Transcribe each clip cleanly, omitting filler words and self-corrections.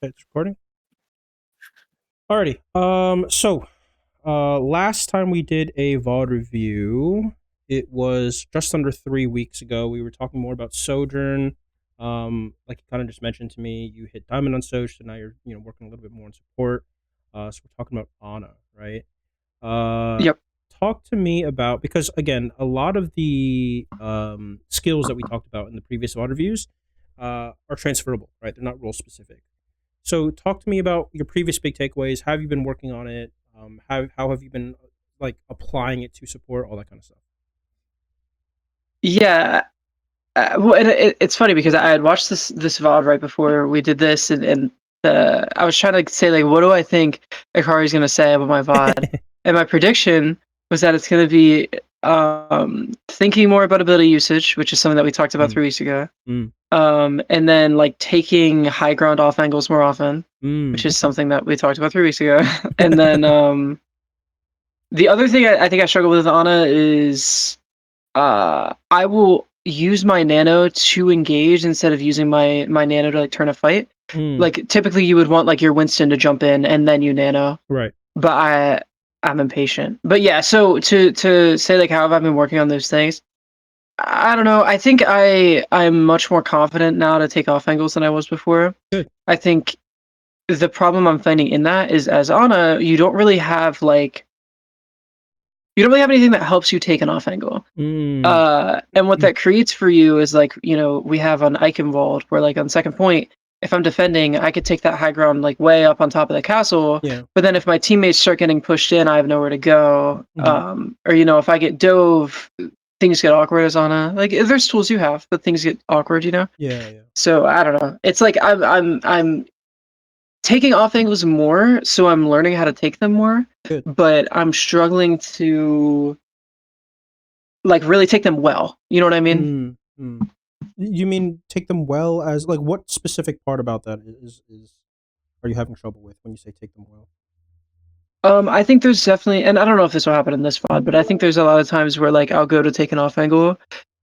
Okay, it's recording. Alrighty. Last time we did a VOD review, it was just under 3 weeks ago. We were talking more about Sojourn. Like you kind of just mentioned to me, you hit Diamond on Soj, so now you're working a little bit more on support. So we're talking about Ana, right? Uh, Yep. Talk to me about, because again, a lot of the skills that we talked about in the previous VOD reviews are transferable, right? They're not role specific. So talk to me about your previous big takeaways. How have you been working on it? How have you been like applying it to support all that kind of stuff? Yeah. Well, and it's funny because I had watched this VOD right before we did this, and I was trying to say like, what do I think Akari's gonna say about my VOD? And my prediction was that it's gonna be thinking more about ability usage, which is something that we talked about Mm, 3 weeks ago. mm, And then like taking high ground off angles more often, which is okay. something that we talked about 3 weeks ago. And then the other thing I think I struggle with Ana is I will use my nano to engage instead of using my nano to like turn a fight. Mm, Like typically you would want like your Winston to jump in and then you nano. right. But I'm impatient. But yeah, so to say like how have I been working on those things? I don't know. I think I'm much more confident now to take off angles than I was before. Good. I think the problem I'm finding in that is as Ana, you don't really have anything that helps you take an off angle. Mm, And what that creates for you is like, we have on Eichenwalde where like on second point, if I'm defending, I could take that high ground like way up on top of the castle. yeah. But then if my teammates start getting pushed in, I have nowhere to go. Hmm. Or if I get dove, things get awkward as Ana. Like there's tools you have, but things get awkward. Yeah. Yeah. So I don't know. It's like I'm taking off angles more, so I'm learning how to take them more, Good. but I'm struggling to like really take them well. You know what I mean? Mm, mm. You mean take them well as like what specific part about that is are you having trouble with when you say take them well? I think there's definitely, and I don't know if this will happen in this VOD, but I think there's a lot of times where like I'll go to take an off angle,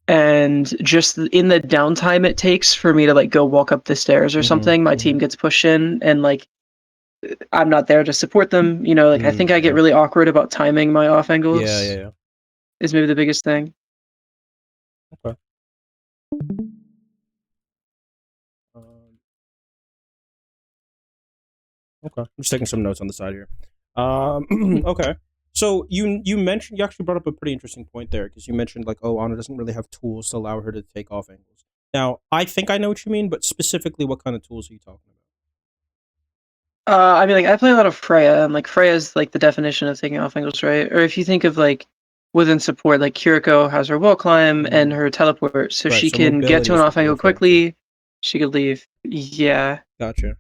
and just in the downtime it takes for me to like go walk up the stairs or Mm-hmm. something, my Mm-hmm. team gets pushed in, and like I'm not there to support them. Like I think I get Yeah. really awkward about timing my off Yeah. Yeah. angles Yeah. is maybe the biggest thing. Okay. Um, Okay, I'm just taking some notes on the side here. Okay, so you mentioned you actually brought up a pretty interesting point there because you mentioned like, oh, Ana doesn't really have tools to allow her to take off angles. Now, I think I know what you mean, but specifically, what kind of tools are you talking I mean, like I play a lot of Freya, and like Freya is like the definition of taking off angles, right? Or if you think of like within support, like Kiriko has her wall climb about? and her teleport, so Right. she So can get mobility to an is what off you're angle referring to. quickly. She could leave. Yeah. Gotcha.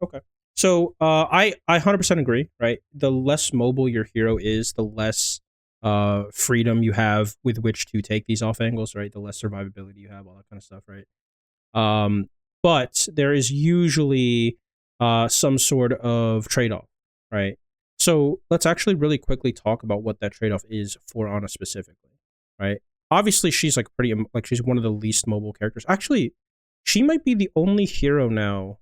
Okay. So I 100% agree. Right. The less mobile your hero is, the less freedom you have with which to take these off angles. Right. The less survivability you have, all that kind of stuff. Right. Um, but there is usually some sort of trade off, right? So let's actually really quickly talk about what that trade off is for Ana specifically, right? Obviously, she's like pretty like she's one of the least mobile characters. Actually, she might be the only hero now,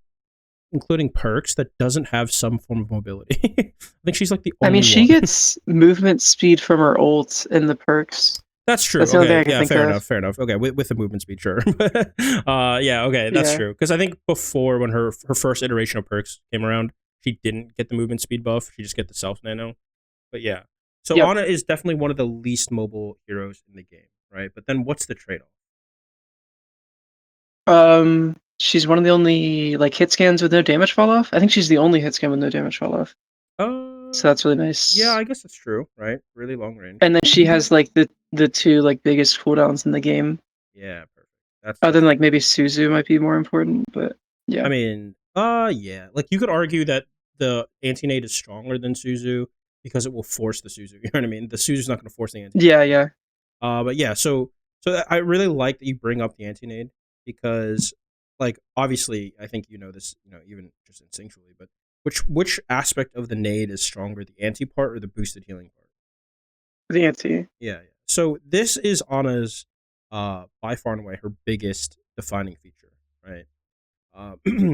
including perks, that doesn't have some form of mobility. I think she's like the I mean, only she one. gets movement speed from her ult in the perks. That's true. That's the only thing Okay. I can Yeah. think Fair of. enough. Fair enough. Okay. With the movement speed, sure. Yeah. Okay. That's Yeah. true. Because I think before, when her first iteration of perks came around, she didn't get the movement speed buff. She just get the self nano. But yeah. So Yep. Ana is definitely one of the least mobile heroes in the game, right? But then what's the trade off? She's one of the only like hit scans with no damage fall off. I think she's the only hit scan with no damage fall off. So Uh, that's really yeah. nice. I guess that's true, right? Really long range. And then she has like the two like biggest cooldowns in the game. Yeah. Perfect. Other That's than really like good. maybe Suzu might be more important, but I yeah. mean, yeah. Like you could argue that the anti nade is stronger than Suzu because it will force the Suzu. You know what I mean? The Suzu's not going to force the anti nade. Yeah, yeah. But yeah, so I really like that you bring up the anti nade because, like, obviously, I think you know this, even just instinctually. But which aspect of the nade is stronger, the anti part or the boosted healing part? The anti. Yeah, yeah. So this is Ana's, by far and away her biggest defining feature, right?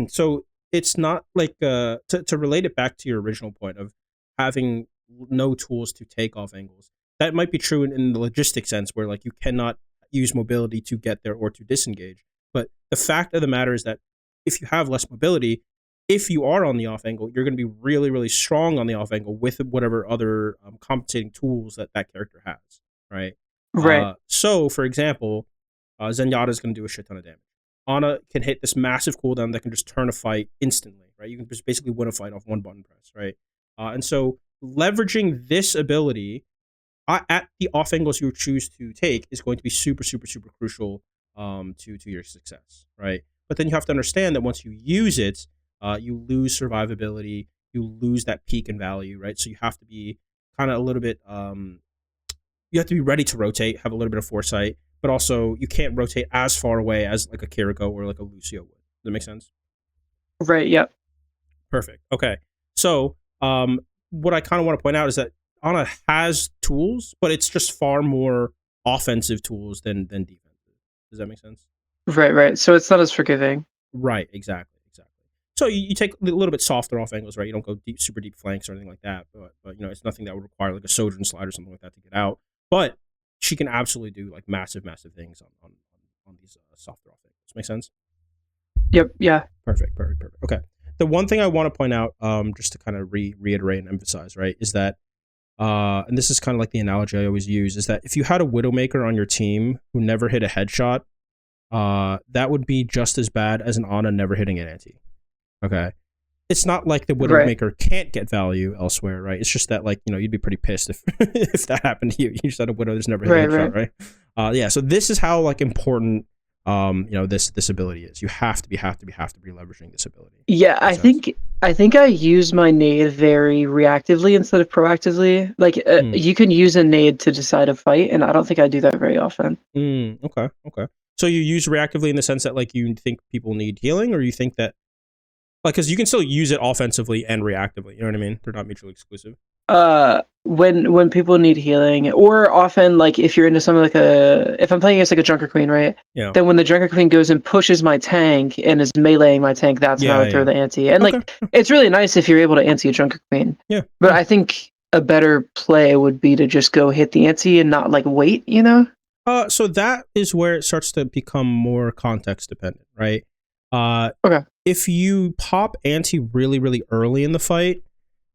So it's not like to relate it back to your original point of having no tools to take off angles. That might be true in the logistic sense, where like you cannot use mobility to get there or to disengage. But the fact of the matter is that if you have less mobility, if you are on the off angle, you're going to be really, really strong on the off angle with whatever other compensating tools that that character has, right? Right. So, for example, Zenyatta is going to do a shit ton of damage. Ana can hit this massive cooldown that can just turn a fight instantly, right? You can just basically win a fight off one button press, right? And so leveraging this ability at the off angles you choose to take is going to be super, super, super crucial to your success, right? But then you have to understand that once you use it, you lose survivability, you lose that peak in value, right? So you have to be kind of a little bit, you have to be ready to rotate, have a little bit of foresight, but also you can't rotate as far away as like a Kiriko or like a Lucio would. Does that make sense? Right. Yep. Perfect. Okay. So, what I kind of want to point out is that Ana has tools, but it's just far more offensive tools than defensive. Does that make sense? Right. Right. So it's not as forgiving. Right. Exactly. Exactly. So you take a little bit softer off angles, right? You don't go deep, super deep flanks or anything like that. But you know, it's nothing that would require like a Sojourn slide or something like that to get out. But she can absolutely do like massive, massive things on these softer off angles. Make sense? Yep. Yeah. Perfect, perfect, perfect. Okay. The one thing I want to point out, just to kind of reiterate and emphasize, right, is that, and this is kind of like the analogy I always use, is that if you had a Widowmaker on your team who never hit a headshot, that would be just as bad as an Ana never hitting an anti. Okay. It's not like the Right. Widowmaker can't get value elsewhere, right? It's just that, like, you know, you'd be pretty pissed if if that happened to you. You just had a Widow that's never hit a Right. headshot, Right. right? Yeah. So this is how like important you know, this ability is. You have to be leveraging this ability. Yeah. Makes sense. I think I use my nade very reactively instead of proactively. Like Mm. you can use a nade to decide a fight, and I don't think I do that very often. Okay. Okay. So you use reactively in the sense that like you think people need healing, or you think that like because you can still use it offensively and reactively. You know what I mean? They're not mutually exclusive. When people need healing, or often like if you're into something like if I'm playing against like a Junker Queen, right? Yeah. Then when the Junker Queen goes and pushes my tank and is meleeing my tank, that's when I Yeah. would throw Yeah. the anti. And Okay. like it's really nice if you're able to anti a Junker Queen. Yeah. But Yeah. I think a better play would be to just go hit the anti and not like wait, you know? So that is where it starts to become more context dependent, right? Okay. If you pop anti really, really early in the fight,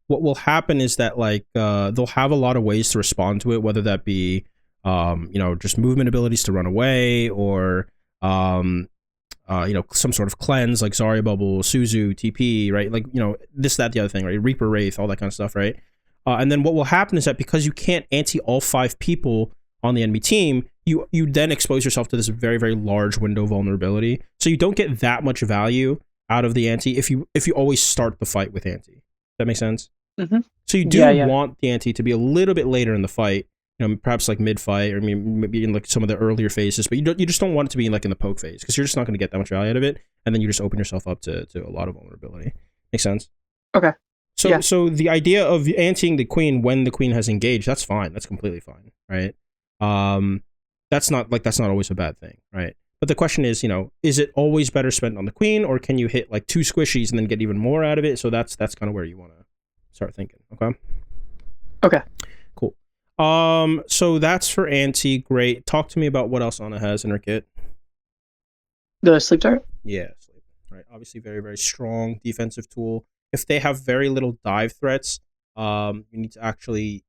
what will happen is that like they'll have a lot of ways to respond to it, whether that be you know, just movement abilities to run away, or you know, some sort of cleanse like Zarya Bubble, Suzu, TP, right? Like, you know, this, that, the other thing, right? Reaper Wraith, all that kind of stuff, right? And then what will happen is that because you can't anti all 5 people on the enemy team, you then expose yourself to this very, very large window vulnerability. So you don't get that much value out of the anti if you always start the fight with anti. That makes sense? Mm-hmm. So you do Yeah, yeah. want the anti to be a little bit later in the fight, you know, perhaps like mid fight, or maybe in like some of the earlier phases, but you just don't want it to be like in the poke phase, because you're just not going to get that much value out of it, and then you just open yourself up to a lot of vulnerability. Makes sense? Okay. So Yeah. so the idea of anteing the queen when the queen has engaged, that's fine. That's completely fine, right? That's not always a bad thing, right? But the question is, you know, is it always better spent on the queen, or can you hit like 2 squishies and then get even more out of it? So that's kind of where you want to start thinking. Okay. Okay. Cool. So that's for anti. Great. Talk to me about what else Ana has in her kit. The sleep dart? Yeah, sleep. Right. Obviously, very, very strong defensive tool. If they have very little dive threats, you need to actually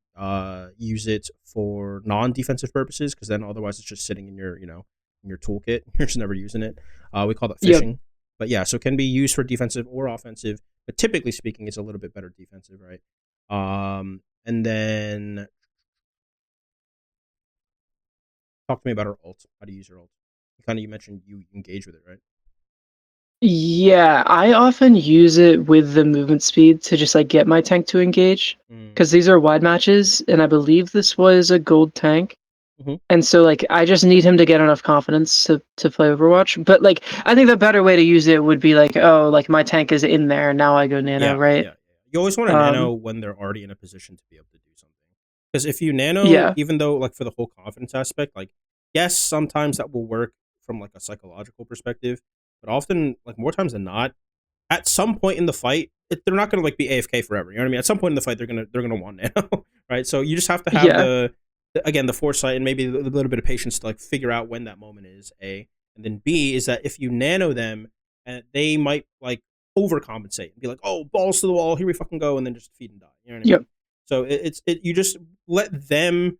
use it for non-defensive purposes, because then otherwise it's just sitting in your, you know, in your toolkit. You're just never using it. We call that Yep. fishing. But yeah, so it can be used for defensive or offensive. But typically speaking, it's a little bit better defensive, right? And then talk to me about her ult. How to use her ult. You mentioned you engage with it, right? Yeah, I often use it with the movement speed to just like get my tank to engage, because these are wide matches, and I believe this was a gold tank. Mhm. And so like I just need him to get enough confidence to play Overwatch. But like I think the better way to use it would be like, oh, like my tank is in there, now I go nano, Yeah, right? yeah. You always want to nano Um when they're already in a position to be able to do something. Because if you nano, yeah. even though like for the whole confidence aspect, like yes, sometimes that will work from like a psychological perspective, but often, like more times than not, at some point in the fight, they're not going to like be AFK forever. You know what I mean? At some point in the fight, they're gonna want nano, right? So you just have to have Yeah. again the foresight and maybe a little bit of patience to like figure out when that moment is. A and then B is that if you nano them, and they might like overcompensate and be like, oh, balls to the wall, here we fucking go, and then just feed and die. You know what I Yep. mean? So you just let them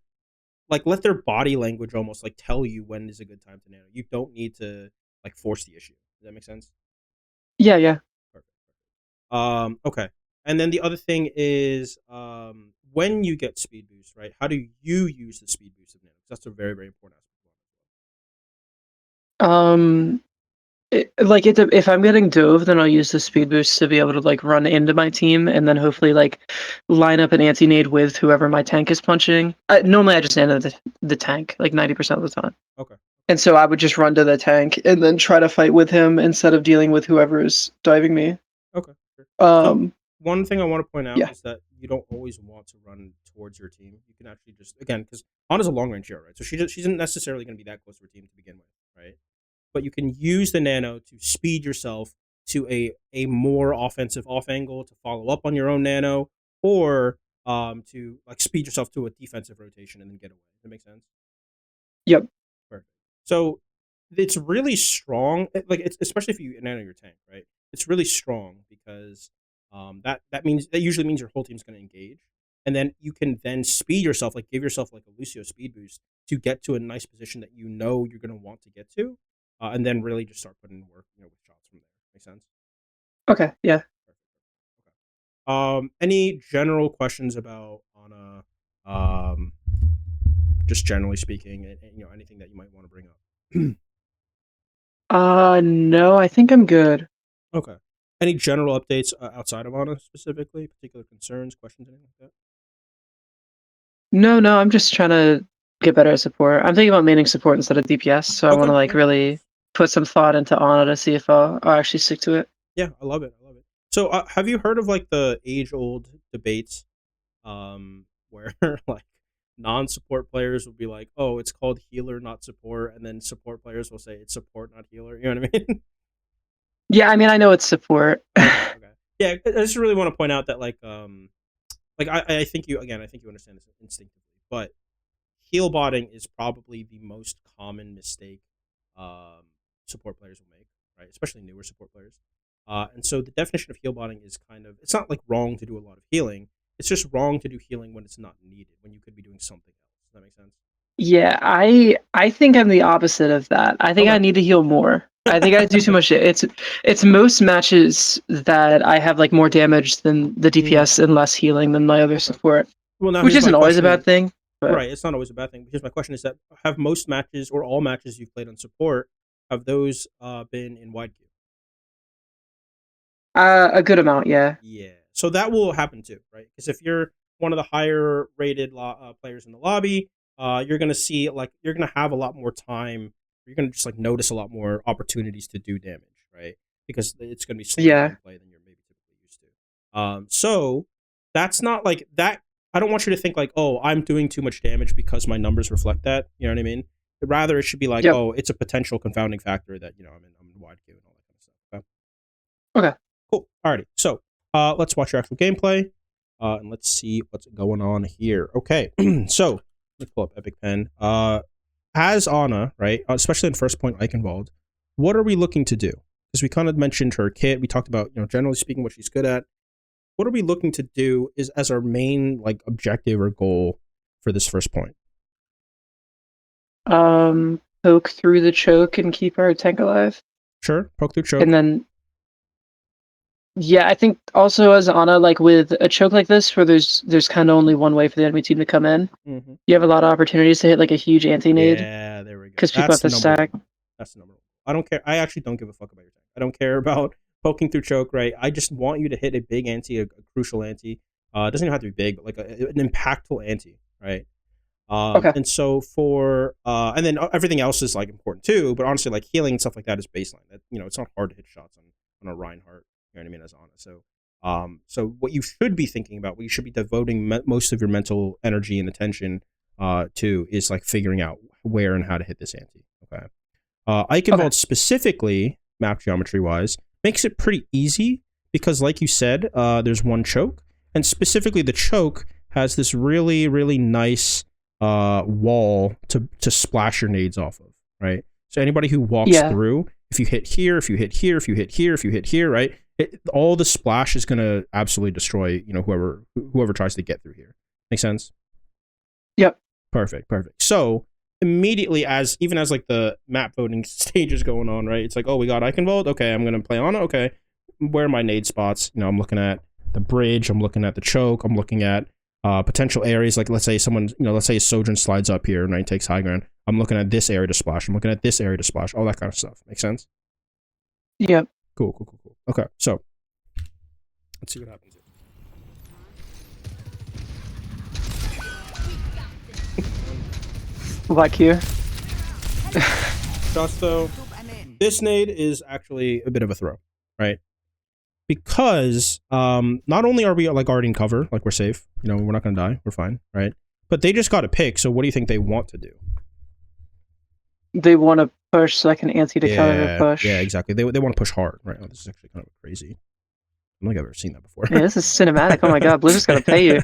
like let their body language almost like tell you when is a good time to nano. You don't need to like force the issue. Does that make sense? Yeah. Yeah. Perfect. Okay. And then the other thing is when you get speed boost, right? How do you use the speed boost of nano? That's a very, very important aspect. Um, if I'm getting dove, then I'll use the speed boost to be able to like run into my team and then hopefully like line up an anti nade with whoever my tank is punching. Normally, I just nano the tank like 90% of the time, Okay. and so I would just run to the tank and then try to fight with him instead of dealing with whoever is diving me. Okay. Sure. So Um, one thing I want to point out yeah, is that you don't always want to run towards your team. You can actually just again because Anna's a long range hero, right? So she isn't necessarily going to be that close to her team to begin with, right? But you can use the nano to speed yourself to a more offensive off angle to follow up on your own nano, or to like speed yourself to a defensive rotation and then get away. Does that make sense? yep, Perfect. So it's really strong. Like it's especially if you nano your tank, right? It's really strong because that usually means your whole team's going to engage, and then you can then speed yourself, like give yourself like a Lucio speed boost to get to a nice position that you know you're going to want to get to, and then really just start putting in work, with shots from there. Make sense? okay, yeah. Perfect. Okay. Any general questions about Ana? Just generally speaking, and anything that you might want to bring up. No, I think I'm good. Okay. Any general updates outside of Ana specifically? Particular concerns, questions, anything like No, no, I'm just trying to get better at support. I'm thinking about maining support instead of DPS, so I that? want to Okay. like Yeah. really put some thought into Ana to see if I'll actually stick to it. Yeah. I love it. I love it. So, have you heard of like the age-old debates, where like non-support players will be like, "Oh, it's called healer, not support," and then support players will say it's support, not healer. You know what I mean? Yeah, I mean, I know it's support. Okay. Okay. Yeah. I just really want to point out that like I think you again. I think you understand this instinctively, but heal botting is probably the most common mistake um, support players will make, right? Especially newer support players. And so the definition of heal botting is kind of it's not like wrong to do a lot of healing. It's just wrong to do healing when it's not needed, when you could be doing something else. Does that make sense? Yeah, I think I'm the opposite of that. I think I Okay. need to heal more. I think I do too much. It's most matches that I have like more damage than the DPS and less healing than my other Okay. support, Well, now which here's my isn't always a bad question. thing, but Right, it's not always a bad thing. Here's my question: is that have most matches or all matches you've played on support have those been in wide queue? a good amount, yeah. Yeah. So that will happen too, right? Because if you're one of the higher rated players in the lobby, you're gonna see like you're gonna have a lot more time. You're gonna just like notice a lot more opportunities to do damage, right? Because it's gonna be slower Yeah. gameplay than you're maybe typically used to. So that's not like that. I don't want you to think like, oh, I'm doing too much damage because my numbers reflect that. You know what I mean? Rather, it should be like, Yep. oh, it's a potential confounding factor that I'm in wide queue and all that kind of stuff. Okay? Okay. Cool. Alrighty. So let's watch your actual gameplay. And let's see what's going on here. Okay. So let's pull up Epic Pen. As Anna, right, especially in first point Eichenwalde, what are we looking to do? Because we kind of mentioned her kit. We talked about, generally speaking, what she's good at. What are we looking to do is as our main like objective or goal for this first point? Poke through the choke and keep our tank alive. Sure. Poke through choke. And then yeah, I think also as Ana, like with a choke like this where there's kind of only one way for the enemy team to come in, Mm-hmm. you have a lot of opportunities to hit like a huge anti-nade Yeah, there we go. because people have That's to number stack. one. That's number one. I don't care. I actually don't give a fuck about your tank. I don't care about poking through choke, right? I just want you to hit a big anti, a crucial anti. It doesn't even have to be big, but like an impactful anti, right? Okay. And so for and then everything else is like important too. But honestly, like healing and stuff like that is baseline. That it's not hard to hit shots on a Reinhardt. You know what I mean? As Ana. So what you should be thinking about, what you should be devoting most of your mental energy and attention to, is like figuring out where and how to hit this ante. Okay. Okay. Eichenwalde specifically, map geometry wise, makes it pretty easy because, like you said, there's one choke, and specifically the choke has this really, really nice wall to splash your nades off of, right? So anybody who walks through, if you hit here, if you hit here, if you hit here, if you hit here, right? All the splash is gonna absolutely destroy, you know, whoever tries to get through here. Make sense? Yep. Perfect. So immediately, even as like the map voting stage is going on, right? It's like, oh, we got Eichenwalde. Okay, I'm gonna play on it. Okay, where are my nade spots? You know, I'm looking at the bridge. I'm looking at the choke. I'm looking at potential areas. Like let's say let's say a Sojourn slides up here and right, takes high ground. I'm looking at this area to splash. I'm looking at this area to splash. All that kind of stuff. Make sense? Yep. Cool. Okay, so let's see what happens here. Like here. Just though, this nade is actually a bit of a throw, right? Because not only are we like already in cover, like we're safe, you know, we're not gonna die, we're fine, right? But they just got a pick, so what do you think they want to do? They want to push so I can anti to counter their push. Yeah, exactly. They want to push hard, right? Oh, this is actually kind of crazy. I don't think I've ever seen that before. Yeah, this is cinematic. Oh my god, Blizzard's gonna pay you.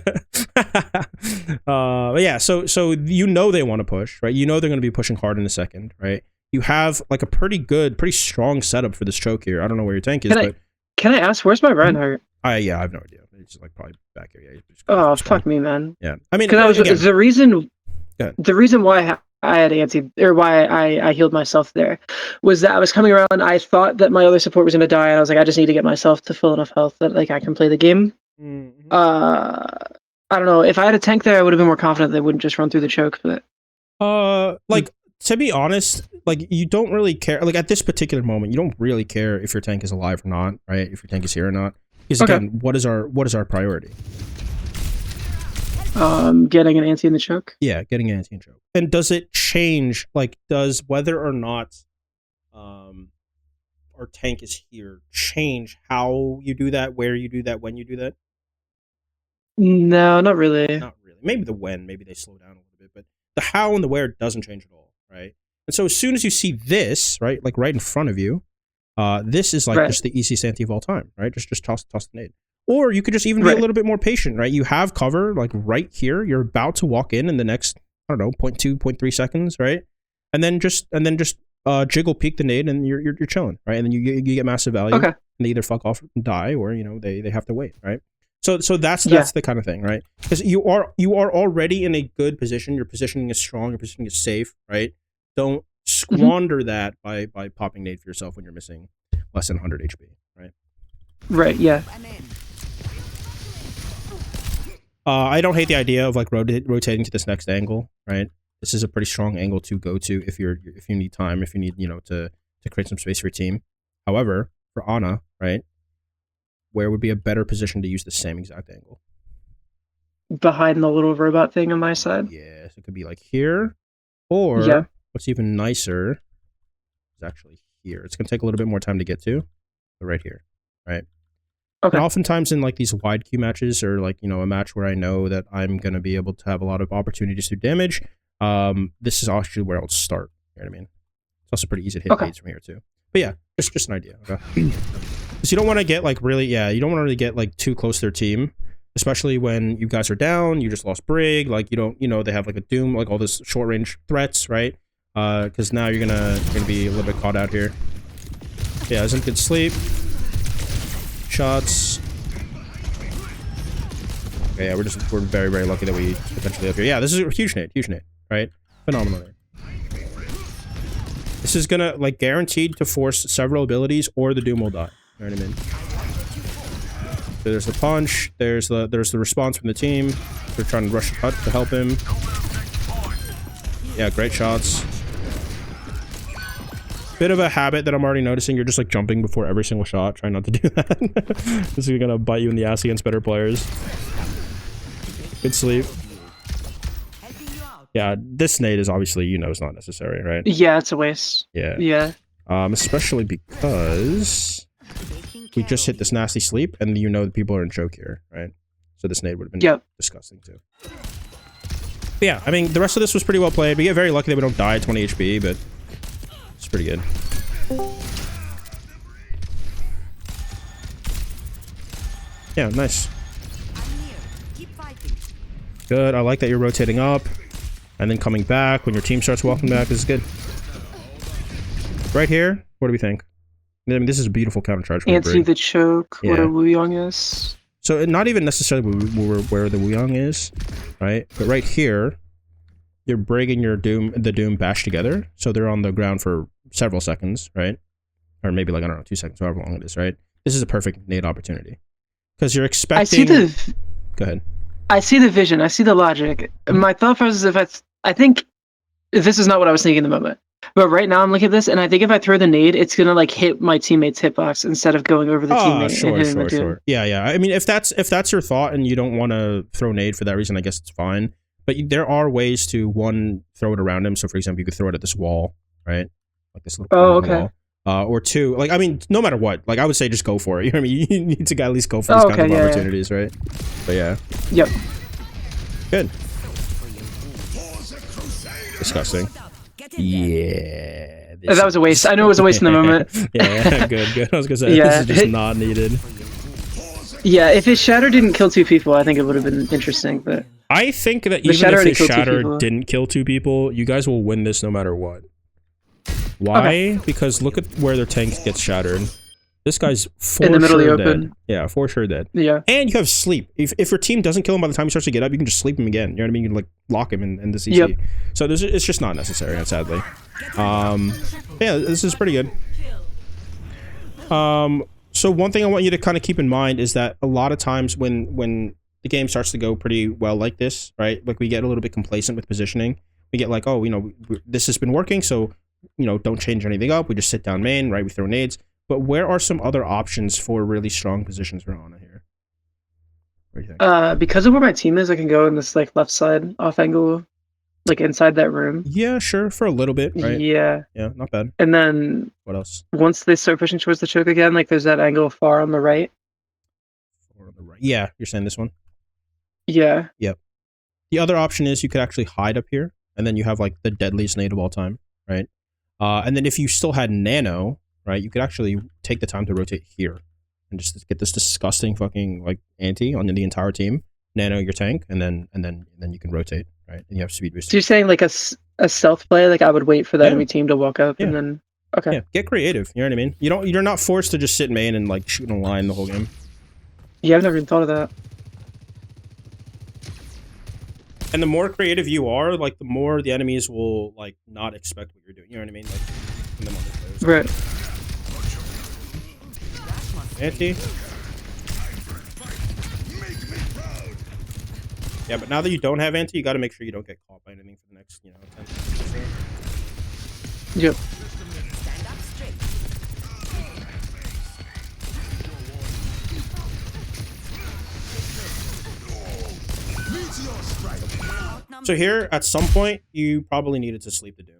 But yeah, so you know they want to push, right? You know they're going to be pushing hard in a second, right? You have like a pretty strong setup for this choke here. I don't know where your tank is, but can I ask where's my Reinhardt? Yeah, I have no idea. It's like probably back here. Yeah. Oh fuck me, man. Yeah, I mean, because the reason why I had anti, or why I healed myself there, was that I was coming around. I thought that my other support was gonna die, and I was like, I just need to get myself to full enough health that like I can play the game. Mm-hmm. I don't know. If I had a tank there, I would have been more confident they wouldn't just run through the choke. But like to be honest, like you don't really care. Like at this particular moment, you don't really care if your tank is alive or not, right? If your tank is here or not. Because again, what is our priority? Getting an anti in the choke. Yeah, getting an anti in choke. And does it change? Like, does whether or not our tank is here change how you do that, where you do that, when you do that? No, not really. Not really. Maybe the when, maybe they slow down a little bit, but the how and the where doesn't change at all, right? And so as soon as you see this, right, like right in front of you, this is like just the easiest anti of all time, right? Just toss the nade. Or you could just even be a little bit more patient, right? You have cover like right here. You're about to walk in the next, I don't know, 0.2, 0.3 seconds, right? And then just jiggle peek the nade and you're chilling, right? And then you get massive value. Okay. And they either fuck off and die, or you know they have to wait, right? So that's the kind of thing, right? Because you are already in a good position. Your positioning is strong. Your positioning is safe, right? Don't squander that by popping nade for yourself when you're missing less than 100 HP, right? Right. Yeah. I don't hate the idea of like rotating to this next angle, right? This is a pretty strong angle to go to if you need time, if you need, you know, to create some space for your team. However, for Ana, right, where would be a better position to use the same exact angle? Behind the little robot thing on my side. Yeah, so it could be like here, or what's even nicer is actually here. It's gonna take a little bit more time to get to, but right here, right? Okay. And oftentimes in like these wide queue matches, or like, you know, a match where I know that I'm going to be able to have a lot of opportunities to do damage, this is actually where I'll start. You know what I mean? It's also pretty easy to hit nades from here too. But yeah, just an idea. Okay? Because you don't want to get like really, you don't want to really get like too close to their team, especially when you guys are down, you just lost Brig, like you don't, you know, they have like a Doom, like all this short range threats, right? Because now you're gonna be a little bit caught out here. Yeah, isn't good sleep. Shots. Okay, yeah, we're very, very lucky that we potentially up here. Yeah, this is a huge nade, right? Phenomenal nade. This is gonna like guaranteed to force several abilities, or the Doom will die. You know what I mean? So there's the punch. There's the response from the team. They're trying to rush the cut to help him. Yeah, great shots. Bit of a habit that I'm already noticing. You're just like jumping before every single shot. Try not to do that. This is gonna bite you in the ass against better players. Good sleep. Yeah, this nade is obviously, you know, it's not necessary, right? Yeah, it's a waste. Yeah. Yeah. Especially because we just hit this nasty sleep, and you know that people are in choke here, right? So this nade would have been disgusting too. But yeah, I mean, the rest of this was pretty well played. We get very lucky that we don't die at 20 HP, but it's pretty good. Yeah, nice. Good. I like that you're rotating up and then coming back when your team starts walking back. This is good. Right here, what do we think? I mean, this is a beautiful counter charge. Anti the choke, Yeah. where Wu Yang is. So not even necessarily where the Wu Yang is, right? But right here, you're breaking your the Doom bash together, so they're on the ground for several seconds, right? Or maybe like, I don't know, 2 seconds, however long it is, right? This is a perfect nade opportunity because you're expecting. I see the. Go ahead. I see the vision. I see the logic. My thought process is I think this is not what I was thinking in the moment. But right now I'm looking at this, and I think if I throw the nade, it's gonna like hit my teammate's hitbox instead of going over the teammate and hitting the Doom. Sure. Yeah. I mean, if that's your thought and you don't want to throw nade for that reason, I guess it's fine. But there are ways to, one, throw it around him. So, for example, you could throw it at this wall, right? Like this little wall. Or two, like, I mean, no matter what, like, I would say just go for it. You know what I mean? You need to at least go for these kinds of opportunities, right? But yeah. Yep. Good. Disgusting. Yeah. That was a waste. I know it was a waste in the moment. Yeah, good. I was gonna say, this is just not needed. Yeah, if his shatter didn't kill 2 people, I think it would have been interesting, but... I think that even if his shatter didn't kill 2 people, you guys will win this no matter what. Why? Okay. Because look at where their tank gets shattered. This guy's for in the middle sure of the open. Dead. Yeah, for sure dead. Yeah. And you have sleep. If your team doesn't kill him by the time he starts to get up, you can just sleep him again. You know what I mean? You can like lock him in the CC. Yep. So it's just not necessary, sadly. Yeah, this is pretty good. So one thing I want you to kind of keep in mind is that a lot of times when the game starts to go pretty well like this, right? Like we get a little bit complacent with positioning. We get like, oh, you know, this has been working, so, you know, don't change anything up. We just sit down main, right? We throw nades. But where are some other options for really strong positions for Ana here? What do you think? Because of where my team is, I can go in this like left side off angle, like inside that room. Yeah, sure, for a little bit, right? Yeah. Yeah, not bad. And then what else? Once they start pushing towards the choke again, like there's that angle far on the right. Far on the right. Yeah, you're saying this one? Yeah. Yep. The other option is you could actually hide up here, and then you have like the deadliest nade of all time, right? And then if you still had nano, right, you could actually take the time to rotate here and just get this disgusting fucking like anti on the entire team, nano your tank, and then you can rotate, right? And you have speed boost. So you're saying like a stealth play, like I would wait for the enemy team to walk up and then okay. Yeah, get creative. You know what I mean? You're not forced to just sit main and like shoot in a line the whole game. Yeah, I've never even thought of that. And the more creative you are, like the more the enemies will like not expect what you're doing. You know what I mean? Like from the other players. Right. Anti. Yeah, but now that you don't have anti, you got to make sure you don't get caught by anything for the next, 10 seconds or so. Yep. So here, at some point, you probably needed to sleep the Doom,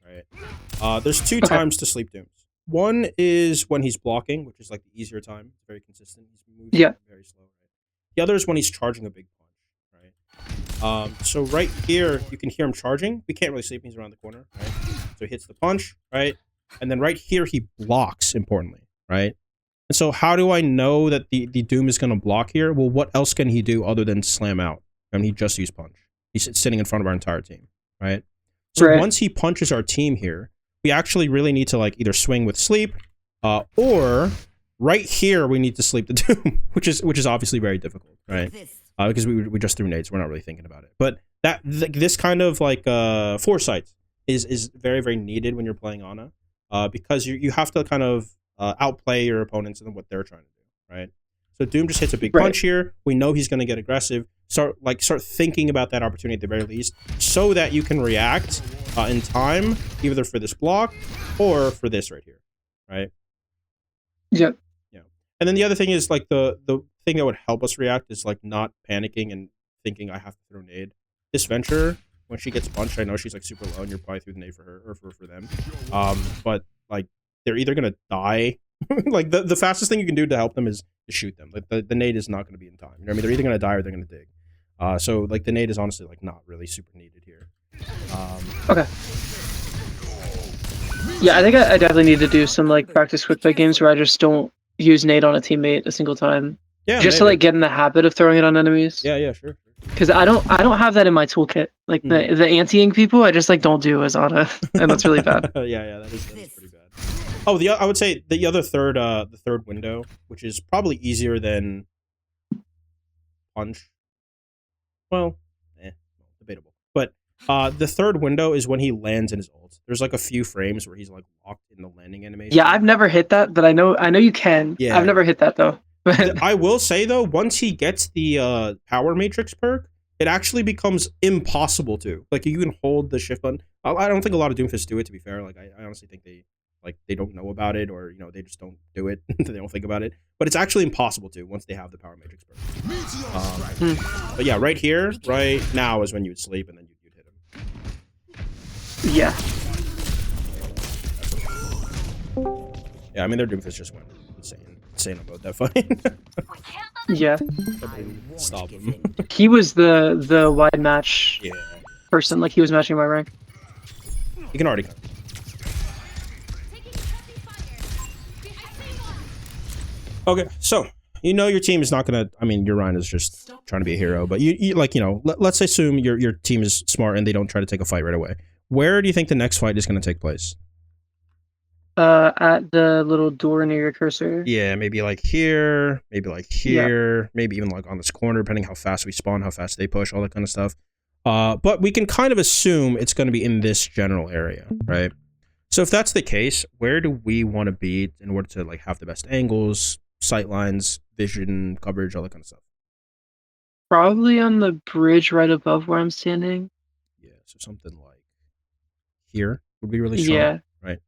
right? There's 2 times to sleep Dooms. One is when he's blocking, which is like the easier time. It's very consistent. He's moving very slow. Right? The other is when he's charging a big punch, right? So right here, you can hear him charging. We can't really sleep him. He's around the corner, right? So he hits the punch, right? And then right here, he blocks, importantly, right? And so how do I know that the Doom is going to block here? Well, what else can he do other than slam out? I mean, he just used punch. He's sitting in front of our entire team, right? So once he punches our team here, we actually really need to like either swing with sleep, or right here we need to sleep the Doom, which is obviously very difficult, right? Because we just threw nades, we're not really thinking about it. But this kind of like foresight is very, very needed when you're playing Ana, because you have to kind of outplay your opponents and what they're trying to do, right? So Doom just hits a big punch here. We know he's going to get aggressive. Start thinking about that opportunity at the very least, so that you can react in time, either for this block or for this right here, right? Yep. Yeah. And then the other thing is like the thing that would help us react is like not panicking and thinking I have to throw nade. This Venture, when she gets punched, I know she's like super low, and you're probably through the nade for her or for them. But like they're either gonna die. Like the fastest thing you can do to help them is to shoot them. Like the nade is not going to be in time. You know what I mean? They're either going to die or they're going to dig. So like the nade is honestly like not really super needed here. Okay. Yeah, I think I definitely need to do some like practice quick play games where I just don't use nade on a teammate a single time. Yeah, just to maybe. like get in the habit of throwing it on enemies. Yeah, sure. Because I don't have that in my toolkit. Like the anti-ink people, I just like don't do as Ana, and that's really bad. Yeah, that is pretty bad. Oh, I would say the third window, which is probably easier than punch. Well, debatable. But the third window is when he lands in his ult. There's like a few frames where he's like locked in the landing animation. Yeah, I've never hit that, but I know you can. Yeah, I've never hit that though. I will say though, once he gets the power matrix perk, it actually becomes impossible to. Like you can hold the shift button. I don't think a lot of Doomfists do it. To be fair, like I honestly think they don't know about it, or they just don't do it. They don't think about it. But it's actually impossible to once they have the power matrix perk. But yeah, right here, right now is when you would sleep and then you'd hit him. Yeah. Yeah, I mean their Doomfist just went insane about that fight. Yeah. Stop him. He was the wide match person. Like he was matching my rank. You can already come. Okay, so your team is not gonna. I mean, your Ryan is just trying to be a hero, but you like let's assume your team is smart and they don't try to take a fight right away. Where do you think the next fight is going to take place? At the little door near your cursor. Yeah, maybe like here, maybe like here, maybe even like on this corner, depending how fast we spawn, how fast they push, all that kind of stuff. But we can kind of assume it's going to be in this general area, right? So if that's the case, where do we want to be in order to like have the best angles, sight lines, vision, coverage, all that kind of stuff? Probably on the bridge right above where I'm standing. Yeah, so something like here would be really strong. Yeah. Right.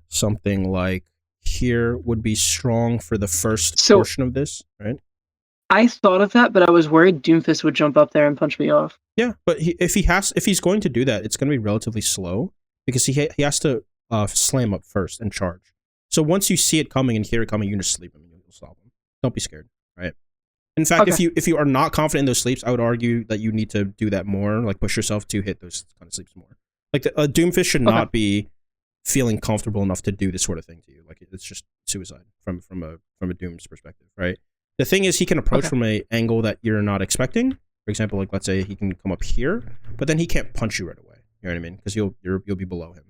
Something like here would be strong for the first portion of this, right? I thought of that, but I was worried Doomfist would jump up there and punch me off. Yeah, but if he's going to do that, it's going to be relatively slow because he has to slam up first and charge. So once you see it coming and hear it coming, you can just sleep him and you'll stop him. Don't be scared, right? In fact, if you are not confident in those sleeps, I would argue that you need to do that more, like push yourself to hit those kind of sleeps more. Like a Doomfist should not be feeling comfortable enough to do this sort of thing to you. Like it's just suicide from a Doom's perspective, right? The thing is, he can approach from an angle that you're not expecting. For example, like let's say he can come up here, but then he can't punch you right away. You know what I mean? Because you'll be below him,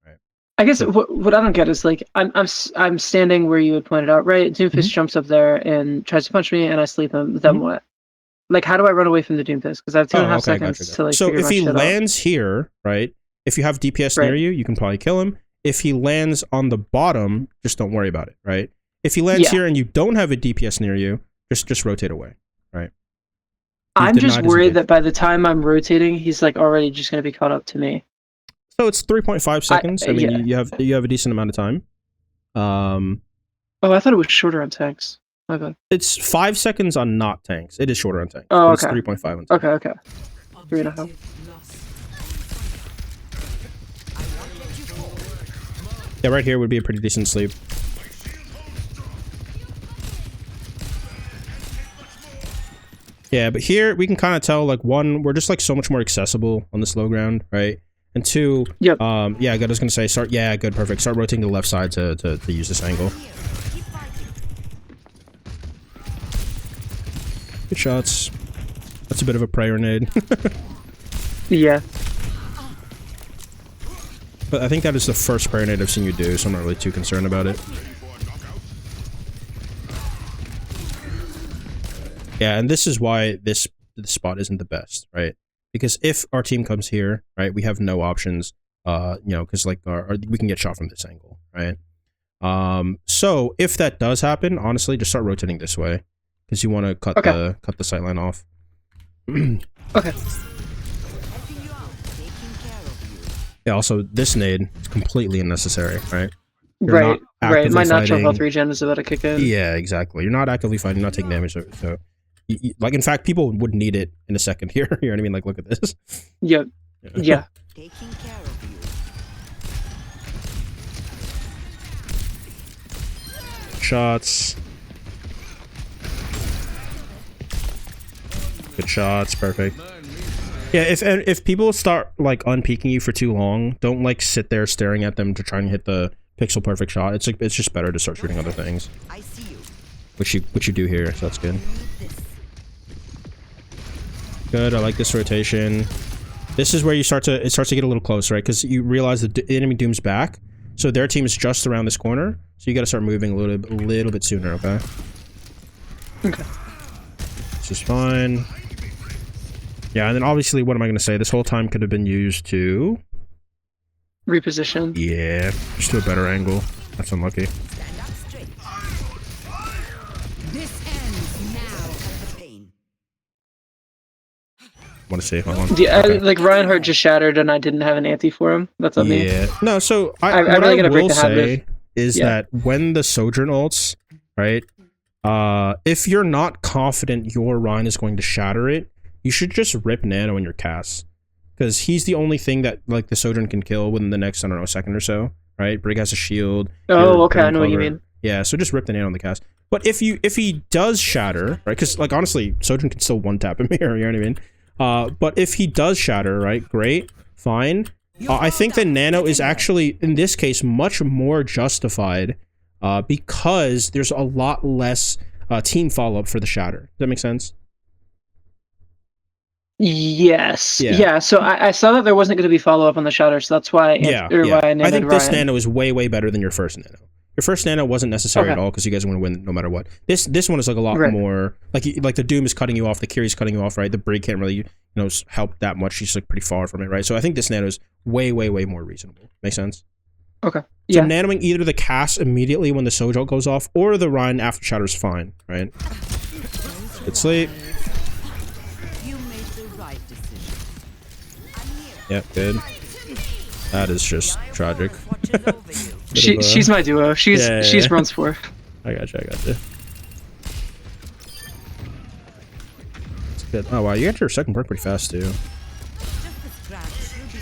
right? I guess what I don't get is like I'm standing where you had pointed out, right? Doomfist jumps up there and tries to punch me, and I sleep him. Then what? Like, how do I run away from the Doomfist? Because I have 2.5 seconds to like. So if he lands here, right? If you have DPS near you, you can probably kill him. If he lands on the bottom, just don't worry about it, right? If he lands here and you don't have a DPS near you, just rotate away, right? I'm just worried that by the time I'm rotating, he's like already just going to be caught up to me. So it's 3.5 seconds. I mean, you have a decent amount of time. Oh, I thought it was shorter on tanks. My bad. It's 5 seconds on not tanks. It is shorter on tanks. Oh, okay. It's 3.5 on tanks. Okay. 3.5. Yeah, right here would be a pretty decent sleep. Yeah, but here we can kind of tell, like, one, we're just like so much more accessible on this low ground, right? And two, yeah, I was gonna say perfect. Start rotating to the left side to use this angle. Good shots. That's a bit of a prayer nade. Yeah. But I think that is the first prayer nade I've seen you do, so I'm not really too concerned about it. Yeah, and this is why this spot isn't the best, right? Because if our team comes here, right, we have no options, because like we can get shot from this angle, right? So if that does happen, honestly, just start rotating this way, because you want to cut the sightline off. Okay. Yeah. Also, this nade is completely unnecessary, right? Right. My natural health regen is about to kick in. Yeah, exactly. You're not actively fighting, you're not taking damage, so. Like, in fact, people would need it in a second here. You know what I mean? Like, look at this. Yep. Yeah. Taking care of you. Shots. Good shots. Perfect. Yeah, if people start, like, unpeaking you for too long, don't, like, sit there staring at them to try and hit the pixel perfect shot. It's just better to start shooting other things. I see you. which you do here, so that's good. Good, I like this rotation. This is where it starts to get a little close, right? Because you realize the enemy Doom's back, so their team is just around this corner, so you got to start moving a little bit sooner, okay? Okay. This is fine. Yeah, and then obviously, what am I going to say? This whole time could have been used to... Reposition. Yeah, just to a better angle. That's unlucky. Stand up straight. This ends now. Pain. Want to see? Hold on. Yeah, Okay. like Reinhardt just shattered, and I didn't have an anti for him. That's on me. Yeah. No, so what really I gotta break will the habit say is that when the Sojourn ults, right? If you're not confident your Ryan is going to shatter it, you should just rip Nano in your cast. Because he's the only thing that like the Sojourn can kill within the next, I don't know, second or so, right? Brig has a shield. Oh, okay, I know what you mean. Yeah, so just rip the Nano on the cast. But if he does shatter, right? Because like honestly, Sojourn can still one tap him here, you know what I mean? But if he does shatter, right? Great, fine. I think that Nano is actually in this case much more justified, because there's a lot less team follow up for the shatter. Does that make sense? Yes. Yeah. Yeah. So I saw that there wasn't going to be follow up on the shatter, so that's why. Yeah. Why I I think this Ryan. Nano is way better than your first Nano. Your first Nano wasn't necessary at Okay. all because you guys want to win no matter what. This one is like a lot Right. more like the Doom is cutting you off, the Kiri's cutting you off, right? The Brig can't really help that much. She's like pretty far from it, right? So I think this Nano is way more reasonable. Make sense? Okay. So Yeah. nanoing either the cast immediately when the Sojo goes off or the Ryan after shatter is fine, right? Good sleep. You made the right decision. I'm here. Yep, good. That is just tragic. Watches over you. She's my duo. She's Yeah. runs for. I gotcha. It's good. Oh wow, you got your second perk pretty fast too. Just a scratch. You'll be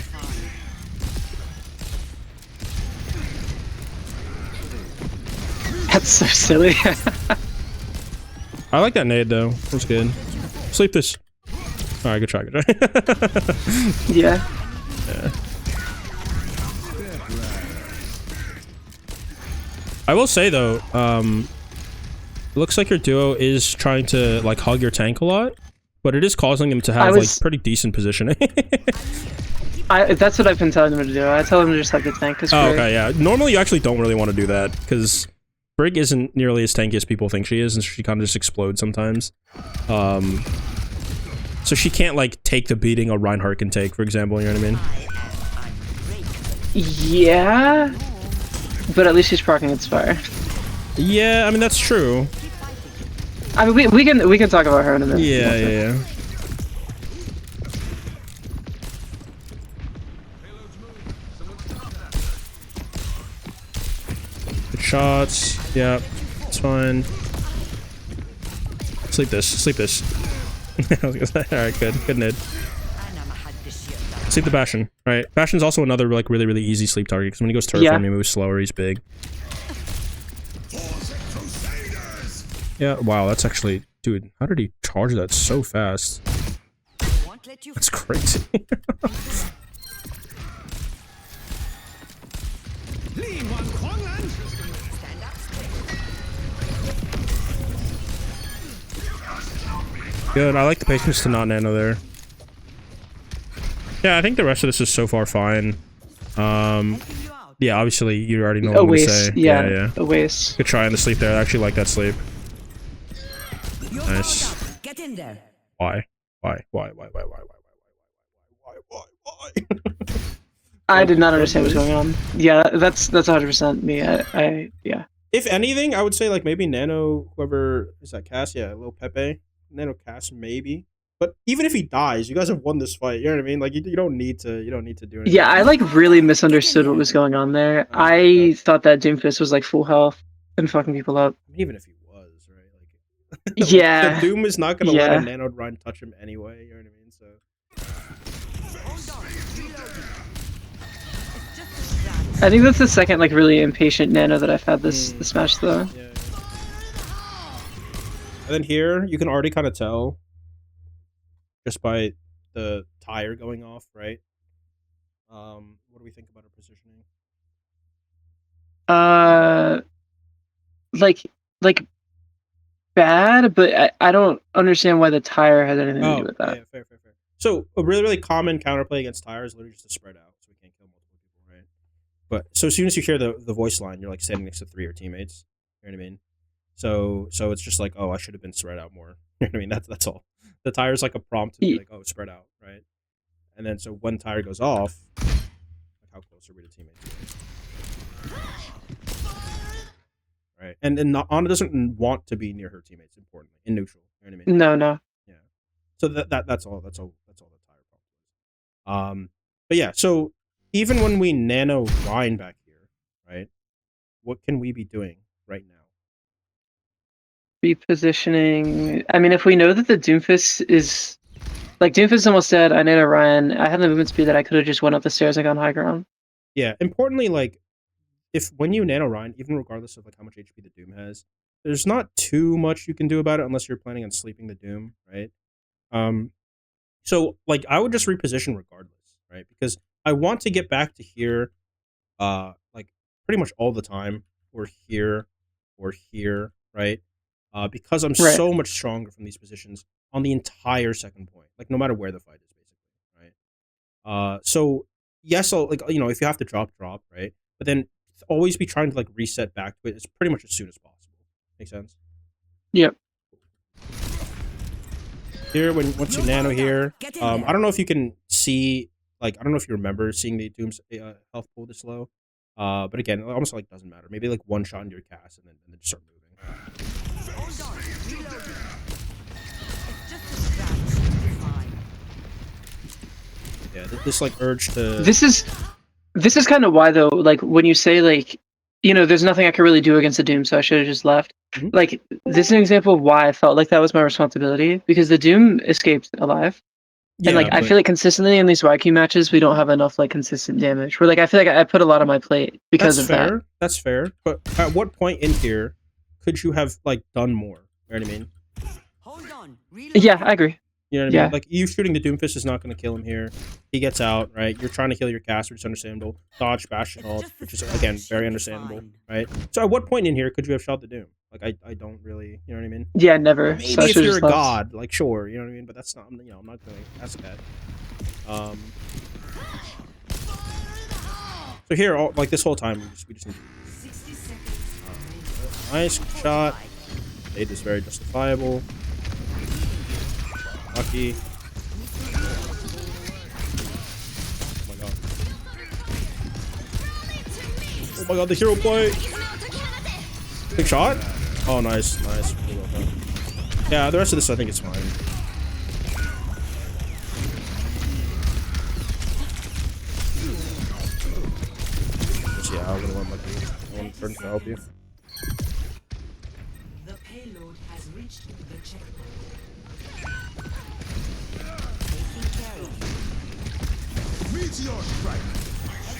fine. That's so silly. I like that nade though. That's good. Sleep this. Alright, good try, Yeah. Yeah. I will say though, looks like your duo is trying to like hug your tank a lot, but it is causing him to have like pretty decent positioning. That's what I've been telling them to do. I tell them to just hug the tank. Oh, okay, yeah. Normally you actually don't really want to do that because Brig isn't nearly as tanky as people think she is, and she kind of just explodes sometimes. So she can't like take the beating a Reinhardt can take, for example. You know what I mean? Yeah. But at least she's proccing Inspire. Yeah, I mean that's true. I mean, we can talk about her in a minute. Yeah. Good shots. Yep, it's fine. Sleep this. Alright, good nid. Sleep the Bastion. Alright, Bastion's also another like really easy sleep target because when he goes turret form, he moves slower, he's big. Yeah, wow, that's actually... Dude, how did he charge that so fast? That's crazy. Good, I like the patience to not nano there. Yeah, I think the rest of this is so far fine. Yeah, obviously you already know what I'm gonna say. Yeah. A waste. Good try on the sleep there. I actually like that sleep. Nice. Get in there. Why? I did not understand what's going on. Yeah, that's 100% me. Yeah. If anything, I would say like maybe Nano, whoever is that cast, yeah, little Pepe, Nano cast maybe. But even if he dies, you guys have won this fight. You know what I mean? Like you don't need to do anything. Yeah, I like really misunderstood what was going on there. I thought that Doomfist was like full health and fucking people up. Even if he was, right? Like Yeah. the Doom is not gonna let a Nano Run touch him anyway. You know what I mean? So. I think that's the second like really impatient Nano that I've had this match though. Yeah. And then here you can already kind of tell just by the tire going off, right? What do we think about her positioning? Like bad, but I don't understand why the tire has anything to do with that. Yeah, fair. So a really common counterplay against tire is literally just to spread out, so we can't kill multiple people, right? But so as soon as you hear the voice line, you're like standing next to 3 of your teammates. You know what I mean? So it's just like, oh, I should have been spread out more. You know what I mean? That's all. The tire's like a prompt to be like, oh, spread out, right? And then so when tire goes off, like how close are we to teammates? Right? And Anna doesn't want to be near her teammates, importantly, in neutral. You know what I mean? No. Yeah. So that's all the tire problem is. But yeah, so even when we nano Ryan back here, right? What can we be doing right now? Repositioning. I mean, if we know that the Doomfist is like Doomfist is almost dead, I know Ryan. I have the movement speed that I could have just went up the stairs and gone high ground. Yeah. Importantly, like if when you nano Ryan, even regardless of like how much HP the Doom has, there's not too much you can do about it unless you're planning on sleeping the Doom, right? So like I would just reposition regardless, right? Because I want to get back to here, like pretty much all the time, or here, right? Because I'm so much stronger from these positions on the entire second point, like no matter where the fight is, basically, right? So yes, I'll, like, you know, if you have to drop, right? But then always be trying to like reset back to it as pretty much as soon as possible. Make sense? Yep. Here, once you nano here, I don't know if you can see, like, I don't know if you remember seeing the Doom's health pool this low. But again, it almost like doesn't matter. Maybe like one shot into your cast and then just start moving. Yeah, this like urge to. This is kind of why though. Like when you say like, you know, there's nothing I could really do against the Doom, so I should have just left. Mm-hmm. Like this is an example of why I felt like that was my responsibility because the Doom escaped alive. Yeah, and like I feel like consistently in these YQ matches we don't have enough like consistent damage. Where like I feel like I put a lot on my plate because of that. That's fair. But at what point in here could you have like done more? You know what I mean? Hold on. Yeah, I agree. You know what I mean? Like you shooting the Doomfist is not going to kill him here. He gets out, right? You're trying to kill your cast, which is understandable. Dodge, bash, and all, which is again very understandable, right? So at what point in here could you have shot the Doom? Like I don't really, you know what I mean? Yeah, never. Maybe if you're a god, like sure, you know what I mean. But that's not, you know, I'm not going to ask that. So here, like this whole time, we just need to. Nice shot. It is very justifiable. Lucky. Oh my god. Oh my god, the hero play. Big shot. Oh, nice. Really well done. Yeah, the rest of this I think is fine. Yeah, I'm gonna want my dude. I want to help you. The payload has reached the checkpoint.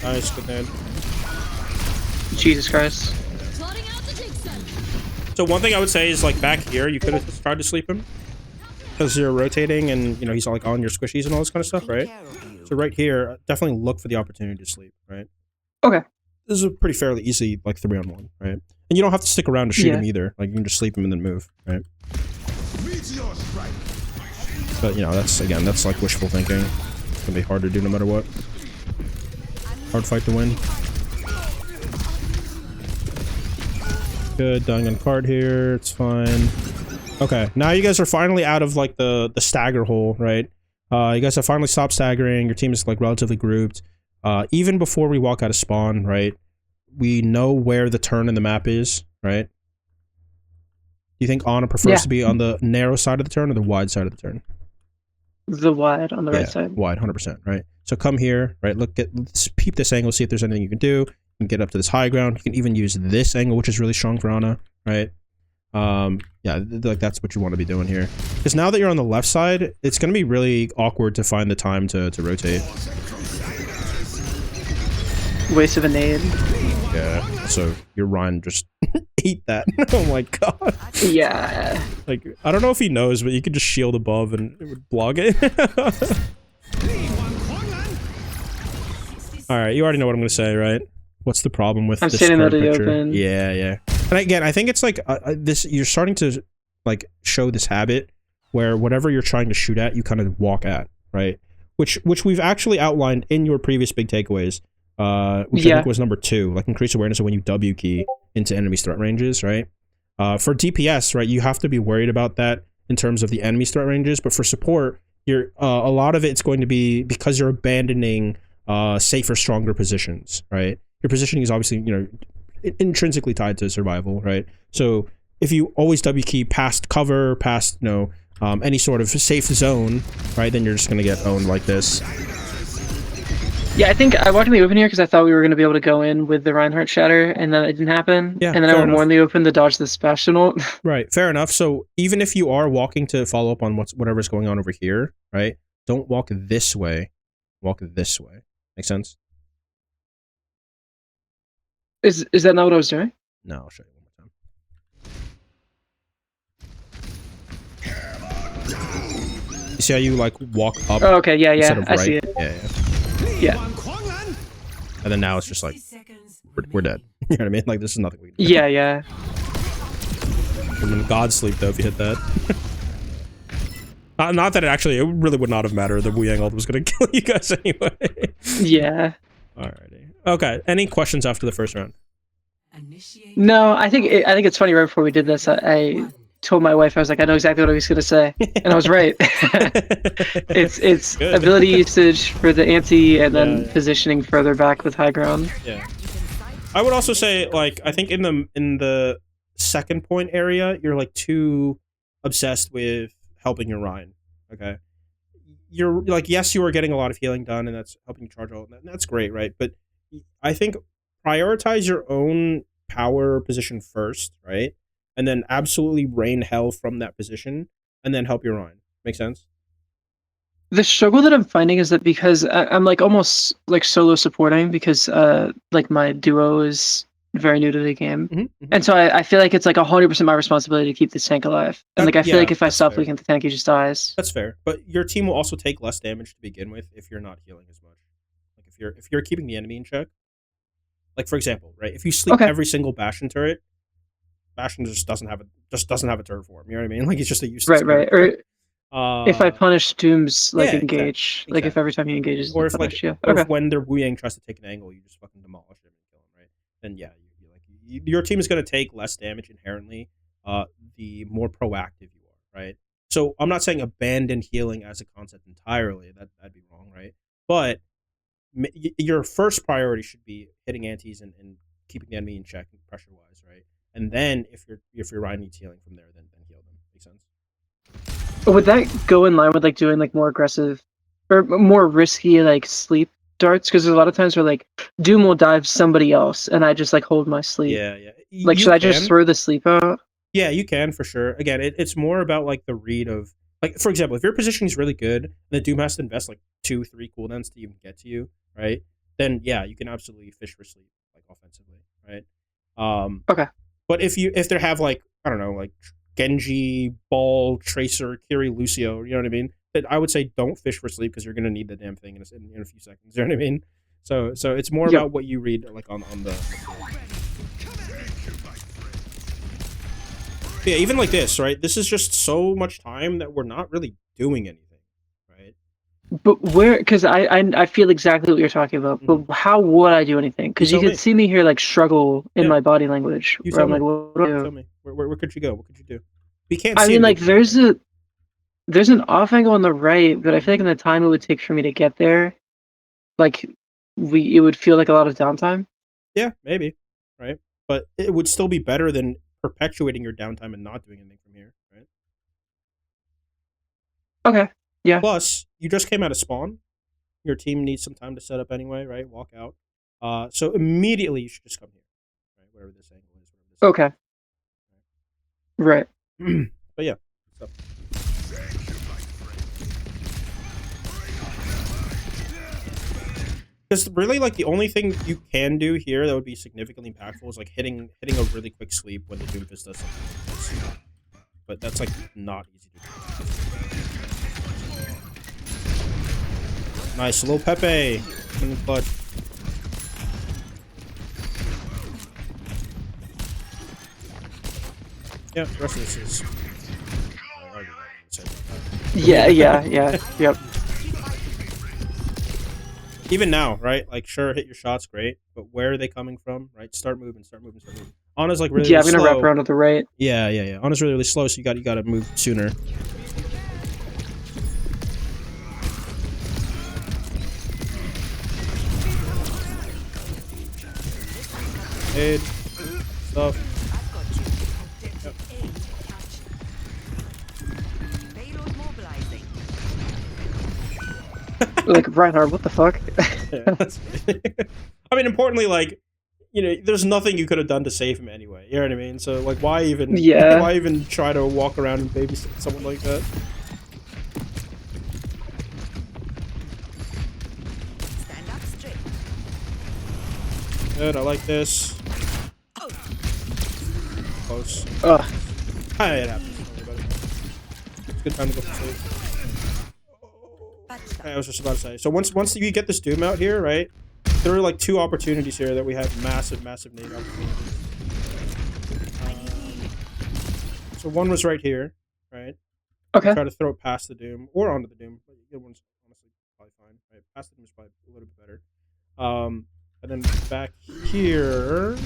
Nice, good man. Jesus Christ. So one thing I would say is like back here, you could have tried to sleep him because you're rotating and you know he's like on your squishies and all this kind of stuff, right? So right here, definitely look for the opportunity to sleep, right? Okay. This is a pretty fairly easy like 3-on-1, right? And you don't have to stick around to shoot him either. Like you can just sleep him and then move, right? But you know that's like wishful thinking. It's gonna be hard to do no matter what. Hard fight to win. Good, dying on card here. It's fine. Okay, now you guys are finally out of like the stagger hole, right? You guys have finally stopped staggering. Your team is like relatively grouped. Even before we walk out of spawn, right? We know where the turn in the map is, right? Do you think Anna prefers to be on the narrow side of the turn or the wide side of the turn? The wide on the right side. Wide, 100%, right? So come here, right? Let's peep this angle, see if there's anything you can do. You can get up to this high ground. You can even use this angle, which is really strong for Anna, right? Yeah, like that's what you want to be doing here. Because now that you're on the left side, it's going to be really awkward to find the time to rotate. Waste of a nade. Yeah, so your Ryan just ate that. Oh my god. Yeah. Like, I don't know if he knows, but you could just shield above and it would block it. Alright, you already know what I'm going to say, right? What's the problem with this card picture? Open. Yeah. And again, I think it's like this. You're starting to like show this habit where whatever you're trying to shoot at, you kind of walk at, right? Which we've actually outlined in your previous big takeaways, which I think was number 2, like increase awareness of when you W key into enemies' threat ranges, right? For DPS, right, you have to be worried about that in terms of the enemy's threat ranges, but for support, you're a lot of it's going to be because you're abandoning safer, stronger positions, right? Your positioning is obviously, you know, intrinsically tied to survival, right? So if you always W key past cover, past, you know, any sort of safe zone, right, then you're just gonna get owned like this. Yeah, I think I walked in the open here because I thought we were going to be able to go in with the Reinhardt Shatter, and then it didn't happen. Yeah, and then I went more in the open to dodge the special. Right, fair enough. So even if you are walking to follow up on whatever's going on over here, right, don't walk this way. Walk this way. Make sense? Is that not what I was doing? No, I'll show you one more time. You see how you like walk up? Oh, okay, yeah, instead of I right? see it. Yeah. Yeah. And then now it's just like we're dead. You know what I mean? Like this is nothing we can do. Yeah. I'm in God sleep though if you hit that. Not that it really would not have mattered. The Wu Yang ult was gonna kill you guys anyway. Yeah. Alrighty. Okay. Any questions after the first round? No, I think it's funny. Right before we did this, I told my wife, I was like, I know exactly what I was gonna say, and I was right. it's Good. ability usage for the anti, and then positioning further back with high ground. Yeah. I would also say, like, I think in the second point area, you're like too obsessed with helping your Rhine. Okay. You're like, yes, you are getting a lot of healing done, and that's helping you charge out, and that's great, right? But I think prioritize your own power position first, right? And then absolutely rain hell from that position, and then help your Rhine. Make sense? The struggle that I'm finding is that because I'm like almost like solo supporting because like my duo is very new to the game, and so I feel like it's like 100% my responsibility to keep this tank alive. And like I feel like if I stop looking at the tank, he just dies. That's fair, but your team will also take less damage to begin with if you're not healing as much. Like if you're keeping the enemy in check. Like for example, right? If you sleep every single Bastion turret, Bastion just doesn't have a turret for him. You know what I mean? Like he's just a useless. Right. Or if I punish Doom's like engage, exactly. like if every time he engages, or if punished, or if when their Wu Yang tries to take an angle, you just fucking demolish him and kill him, right? Then yeah, your team is going to take less damage inherently. The more proactive you are, right? So I'm not saying abandon healing as a concept entirely. That'd be wrong, right? But your first priority should be hitting antis and keeping the enemy in check pressure wise, right? And then if your Rhine needs healing from there, then heal them. Make sense? Would that go in line with like doing like more aggressive or more risky like sleep darts? Because there's a lot of times where like Doom will dive somebody else and I just like hold my sleep. Yeah. Like should I just throw the sleep out? Yeah, you can for sure. Again, it's more about like the read of like, for example, if your positioning is really good and the Doom has to invest like 2-3 cooldowns to even get to you, right? Then yeah, you can absolutely fish for sleep like offensively, right? Okay. But if they have like, I don't know, like Genji, Ball, Tracer, Kiri, Lucio, you know what I mean? But I would say don't fish for sleep because you're gonna need the damn thing in a few seconds. You know what I mean? So it's more about what you read like on the field. Yeah, even like this, right? This is just so much time that we're not really doing anything, right? But where? Because I feel exactly what you're talking about. But how would I do anything? Because you could see me here like struggle in my body language. You where I'm tell like, what do I do? Tell me. Where could you go? What could you do? We can't. I see mean, like anything. there's an off angle on the right, but I feel like in the time it would take for me to get there, like it would feel like a lot of downtime. Yeah, maybe, right? But it would still be better than perpetuating your downtime and not doing anything from here, right? Okay. Yeah. Plus, you just came out of spawn. Your team needs some time to set up anyway, right? Walk out. So immediately you should just come here, right? Whatever this angle is. Okay. Right. But yeah. So. Because really, like, the only thing you can do here that would be significantly impactful is like hitting a really quick sleep when the Doomfist does something like this. But that's like not easy to do. Nice, little Pepe in the clutch. Yeah, the rest of this is say about that. Yep. Even now, right? Like, sure, hit your shots, great, but where are they coming from? Right? Start moving. Ana's like really, Yeah, really I'm gonna slow. wrap around to the right. Yeah. Ana's really, really slow, so you got to move sooner. Aid stuff. Yep. Like Reinhardt, what the fuck? Yeah, that's I mean, importantly, like, you know, there's nothing you could have done to save him anyway. You know what I mean? So, like, why even try to walk around and babysit someone like that? Stand up straight. Good, I like this. Close. Ugh. Hi, it happens. Don't worry about it. It's a good time to go for save. I was just about to say. So once you get this Doom out here, right? There are like 2 opportunities here that we have massive nade opportunities. So one was right here, right? Okay. Try to throw it past the Doom or onto the Doom. But the one's honestly probably fine. Right? Past the Doom is probably a little bit better. And then back here.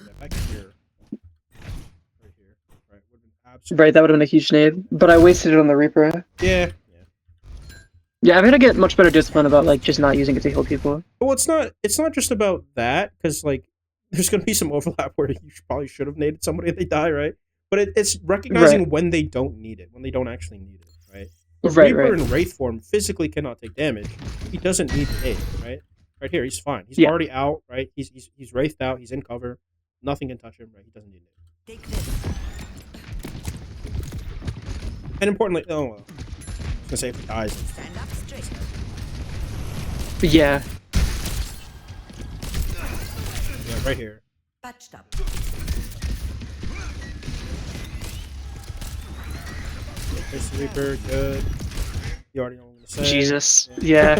Yeah, back here. Right here. Right. Would have been absolutely. Right, that would have been a huge nade, but I wasted it on the Reaper. Yeah. Yeah, I'm gonna get much better discipline about like just not using it to heal people. Well, it's not just about that, because like there's gonna be some overlap where you probably should have naded somebody and they die, right? But it's recognizing when they don't need it, when they don't actually need it, right? Reaper in Wraith form physically cannot take damage. He doesn't need the aid, right? Right here, he's fine. He's already out, right? He's wraithed out. He's in cover. Nothing can touch him, right? He doesn't need it. Take this. And importantly, I was gonna say if he dies. Stand up straight. Yeah. Yeah, right here. Patched up. There's the Reaper, good. You already know what I'm gonna say. Jesus. Yeah.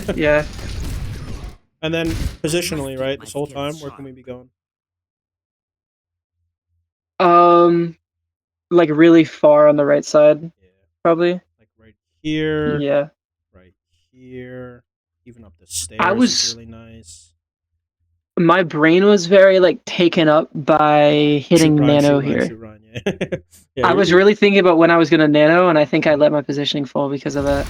And then positionally, right? This whole time, where can we be going? Like really far on the right side, Yeah. probably. Like right here. Yeah. Right here. Even up the stairs is really nice. My brain was very like taken up by hitting nano here. Run, yeah, I was really thinking about when I was gonna nano, and I think I let my positioning fall because of that.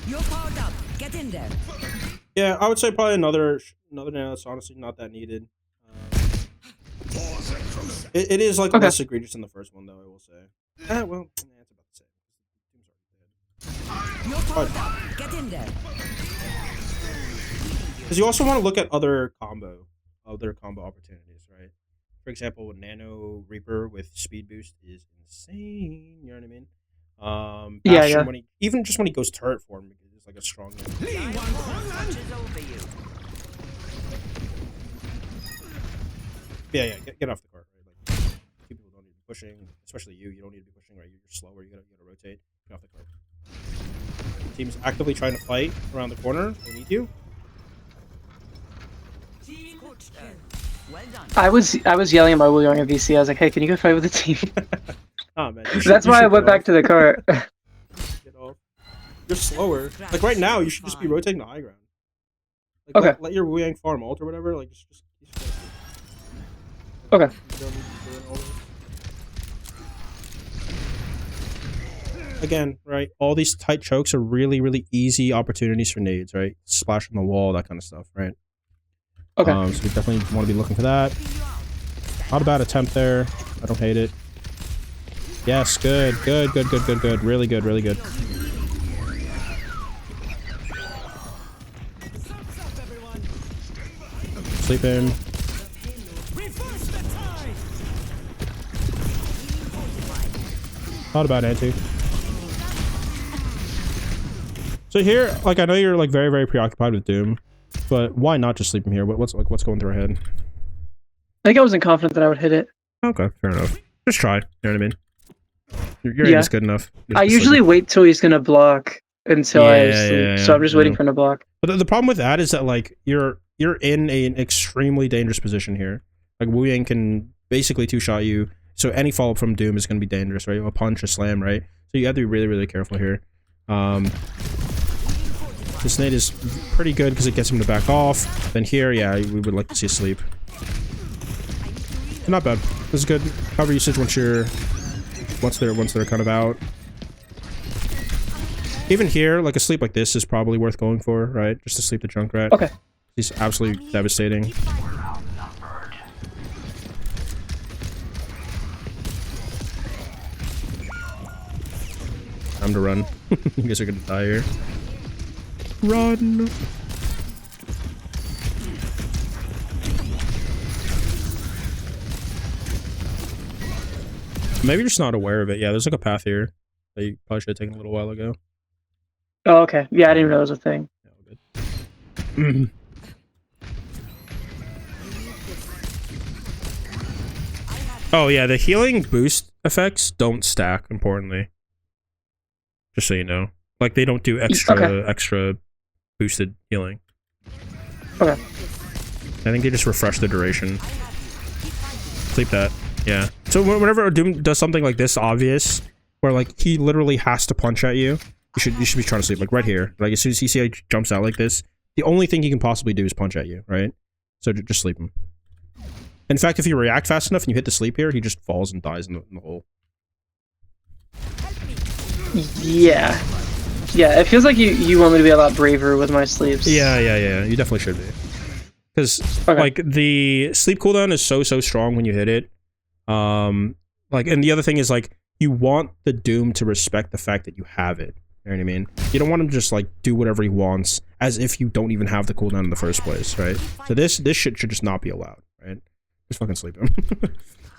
You're powered up. Get in there. Yeah, I would say probably another nano that's honestly not that needed. It is like less egregious than the first one, though. I will say. Well, it's about the same. You're powered up. Get in there. Because you also want to look at other combo opportunities, right? For example, Nano Reaper with speed boost is insane. You know what I mean? Bastion, when even just when he goes turret form, is like a strong. Yeah, get off the cart, right? Like people don't need to be pushing, especially you. You don't need to be pushing, right? You're slower. You gotta rotate. Get off the cart. The team's actively trying to fight around the corner. They need you. Well done. I was yelling at my Wu Yang at VC. I was like, "Hey, can you go fight with the team?" Oh man, that's why I went back to the cart. Get off. You're slower. Like right now, you should just be rotating the high ground. Like, let your Wu Yang farm ult or whatever. Like just Okay. You don't need to do it all. Again, right? All these tight chokes are really, really easy opportunities for nades, right? Splash on the wall, that kind of stuff, right? Okay. So we definitely want to be looking for that. Not a bad attempt there. I don't hate it. Yes, good. Really good. Sleep in. Not a bad anti. So here, like I know you're like very, very preoccupied with Doom, but why not just sleep him here? What's going through our head? I think I wasn't confident that I would hit it. Okay, fair enough. Just try. You know what I mean? Your aim is good enough. I usually wait till he's gonna block, until I sleep. So I'm just waiting for him to block. But the problem with that is that like you're in an extremely dangerous position here. Like Wu Yang can basically two-shot you, so any follow-up from Doom is going to be dangerous, right? A punch, a slam, right? So you have to be really, really careful here. This nade is pretty good because it gets him to back off. Then here, yeah, we would like to see a sleep. Not bad. This is good. Cover usage once they're kind of out. Even here, like a sleep like this is probably worth going for, right? Just to sleep the Junkrat. Okay. He's absolutely devastating. Time to run. You guys are gonna die here. Run! Maybe you're just not aware of it. Yeah, there's like a path here that you probably should have taken a little while ago. Oh, okay. Yeah, I didn't know it was a thing. Yeah, all good. Oh yeah, the healing boost effects don't stack, importantly. Just so you know. Like, they don't do extra boosted healing. Okay. I think they just refresh the duration. Sleep that. Yeah. So whenever Doom does something like this obvious, where like he literally has to punch at you, you should be trying to sleep. Like right here. Like as soon as you see how he jumps out like this, the only thing he can possibly do is punch at you, right? So just sleep him. In fact, if you react fast enough and you hit the sleep here, he just falls and dies in the hole. Yeah. Yeah, it feels like you want me to be a lot braver with my sleeps. Yeah. You definitely should be. Because, like, the sleep cooldown is so strong when you hit it. Like, and the other thing is, like, you want the Doom to respect the fact that you have it. You know what I mean? You don't want him to just, like, do whatever he wants as if you don't even have the cooldown in the first place, right? So this shit should just not be allowed, right? Just fucking sleep him.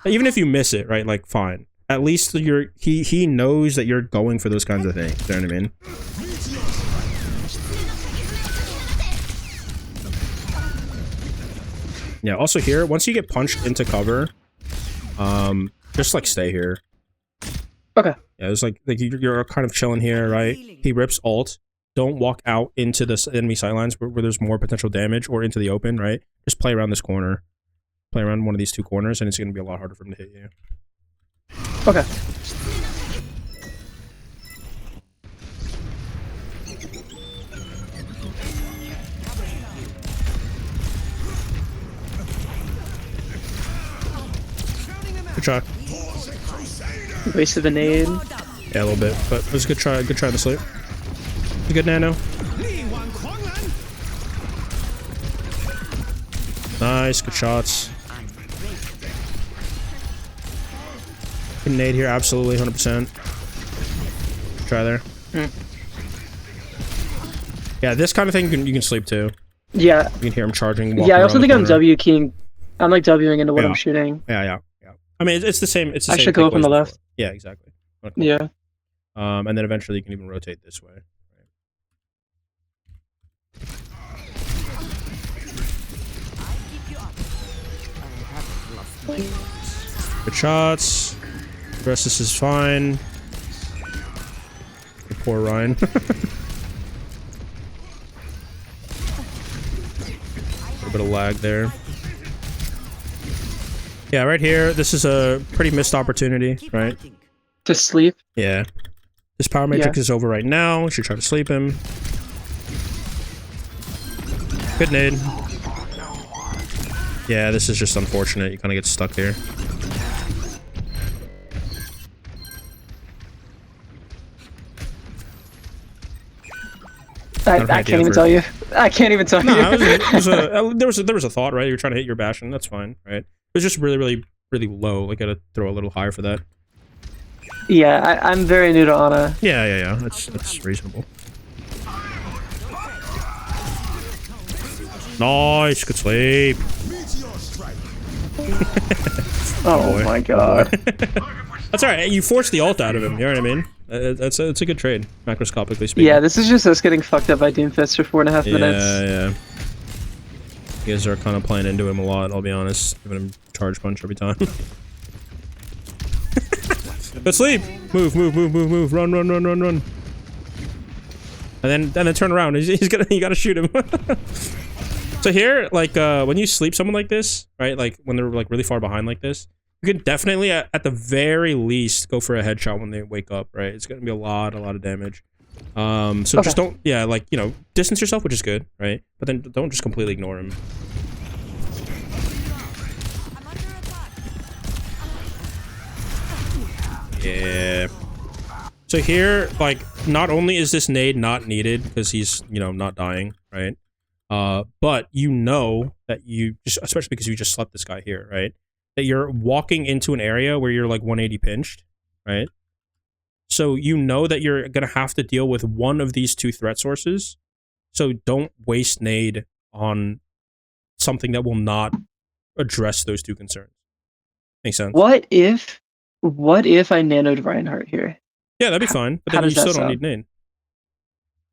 Even if you miss it, right? Like, fine. At least he knows that you're going for those kinds of things. You know what I mean? Yeah, also here, once you get punched into cover, just like stay here. Okay. Yeah, it's like you're kind of chilling here, right? He rips ult. Don't walk out into the enemy sidelines where there's more potential damage or into the open, right? Just play around this corner. Play around one of these two corners and it's going to be a lot harder for him to hit you. Okay. Good try. Wasted a nade. Yeah, a little bit, but it was a good try. Good try to sleep. A good nano. Nice, good shots. Good nade here, absolutely, 100%. Try there. Yeah, this kind of thing you can sleep too. Yeah. You can hear him charging. Yeah, I also think I'm W-keying. I'm like Wing into what I'm shooting. Yeah. I mean, it's the same. It's the I same should go up on the left. Yeah, exactly. Okay. Yeah. And then eventually you can even rotate this way. Good shots. The rest of this is fine. Poor Ryan. A bit of lag there. Yeah, right here. This is a pretty missed opportunity, right? To sleep? Yeah. This power matrix is over right now. We should try to sleep him. Good nade. Yeah, this is just unfortunate. You kind of get stuck here. I can't even tell you. I can't even tell you. There was a thought, right? You're trying to hit your Bastion. That's fine, right? It was just really low. Like, gotta throw a little higher for that. Yeah, I'm very new to Ana. Yeah. That's reasonable. Nice, good sleep. Oh my god. That's alright. You forced the ult out of him. You know what I mean? It's a good trade, macroscopically speaking. Yeah, this is just us getting fucked up by Doomfist for 4.5 minutes. Yeah. You guys are kind of playing into him a lot, I'll be honest. Giving him charge punch every time. But sleep! Move. Run. and then turn around. He's gonna, you gotta shoot him. So here, like when you sleep someone like this, right? Like when they're like really far behind like this, you can definitely at the very least go for a headshot when they wake up, right? It's gonna be a lot of damage. So just don't, yeah, like, you know, distance yourself, which is good, right? But then don't just completely ignore him. Yeah. So here, like, not only is this nade not needed because he's, you know, not dying, right? But you know that you just, especially because you just slept this guy here, right? That you're walking into an area where you're like 180 pinched, right? So you know that you're gonna have to deal with one of these two threat sources. So don't waste nade on something that will not address those two concerns. Makes sense? What if I nanoed Reinhardt here? Yeah, that'd be fine. But then you still don't need nade.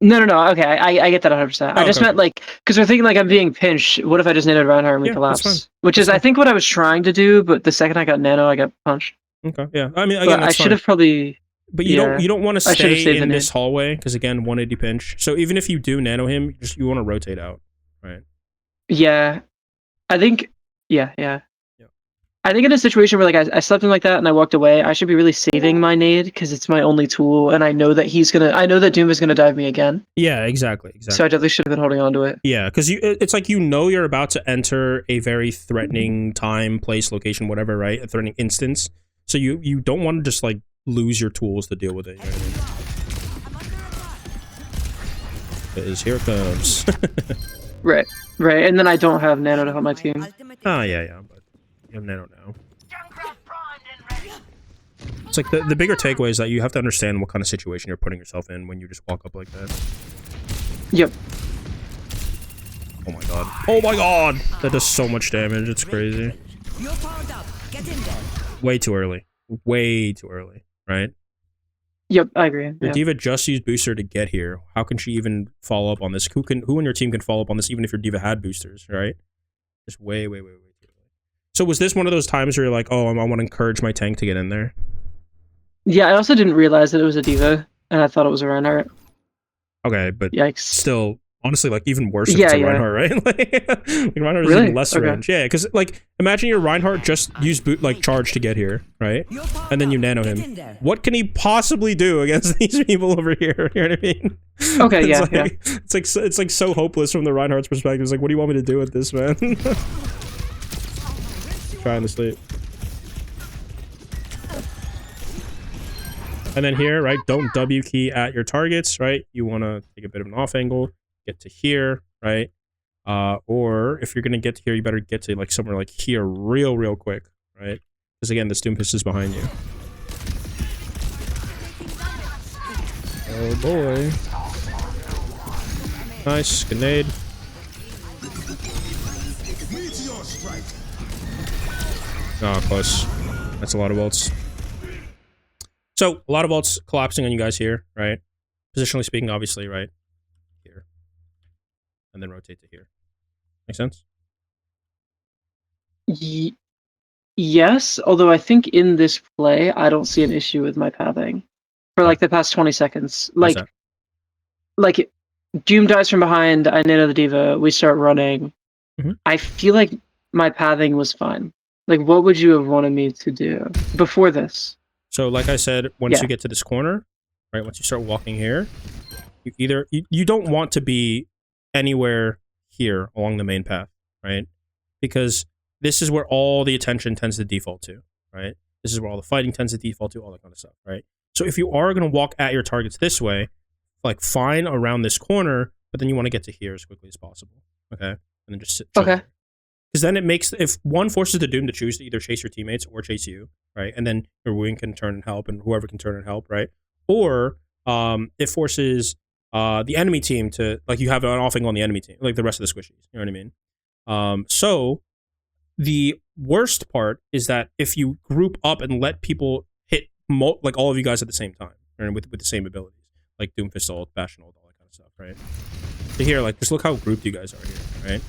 No. Okay, I get that 100%. I just meant like, because we're thinking like I'm being pinched. What if I just nanoed Reinhardt and we collapse? Which is, I think, what I was trying to do. But the second I got nano, I got punched. Okay, yeah. I mean, again, I should have probably. But you don't want to stay in this hallway because, again, 180 pinch. So even if you do nano him, you want to rotate out, right? Yeah, I think. Yeah. I think in a situation where like I slept in like that and I walked away, I should be really saving my nade because it's my only tool, and I know that I know that Doom is gonna dive me again. Yeah, exactly. So I definitely should have been holding on to it. Yeah, because it's like, you know, you're about to enter a very threatening time, place, location, whatever, right? A threatening instance. So you don't want to just like lose your tools to deal with it. You know what I mean? Here it comes. Right, and then I don't have nano to help my team. Oh yeah, but you have nano now. It's like the bigger takeaway is that you have to understand what kind of situation you're putting yourself in when you just walk up like that. Yep. Oh my god. Oh my god! That does so much damage, it's crazy. You're powered up. Get in there. Way too early. Way too early, right? Yep, I agree. Your diva just used booster to get here. How can she even follow up on this? Who in your team can follow up on this even if your diva had boosters, right? Just way too early. So was this one of those times where you're like, oh, I want to encourage my tank to get in there? Yeah, I also didn't realize that it was a diva, and I thought it was a Reinhardt. Okay, but yikes. Still, honestly, like, even worse if it's a Reinhardt, right? like Reinhardt is even less range. Yeah, because, like, imagine your Reinhardt just used charge to get here, right? And then you nano him. What can he possibly do against these people over here? You know what I mean? Okay, yeah. It's like so hopeless from the Reinhardt's perspective. It's like, what do you want me to do with this, man? Trying to sleep. And then here, right, don't W key at your targets, right? You want to take a bit of an off angle, get to here, right? Or if you're going to get to here, you better get to like somewhere like here real quick, right? Because again, the Doom is behind you. Oh boy. Nice, grenade. Oh, close. That's a lot of ults. So, a lot of ults collapsing on you guys here, right? Positionally speaking, obviously, right? Here. And then rotate to here. Make sense? Yes, although I think in this play, I don't see an issue with my pathing. For like the past 20 seconds. Like Doom dies from behind, I nano the diva, we start running. I feel like my pathing was fine. Like, what would you have wanted me to do before this? So, like I said, once you get to this corner, right, once you start walking here, you don't want to be anywhere here along the main path, right? Because this is where all the attention tends to default to, right? This is where all the fighting tends to default to, all that kind of stuff, right? So if you are going to walk at your targets this way, like, fine around this corner, but then you want to get to here as quickly as possible, okay? And then just sit. Okay. Because then it makes, if one forces the Doom to choose to either chase your teammates or chase you, right? And then your wing can turn and help, and whoever can turn and help, right? Or it forces the enemy team to, like, you have an offing on the enemy team, like the rest of the squishies, you know what I mean? So the worst part is that if you group up and let people hit, like, all of you guys at the same time, and with the same abilities, like Doomfist ult, Bastion ult, all that kind of stuff, right? So here, like, just look how grouped you guys are here, right?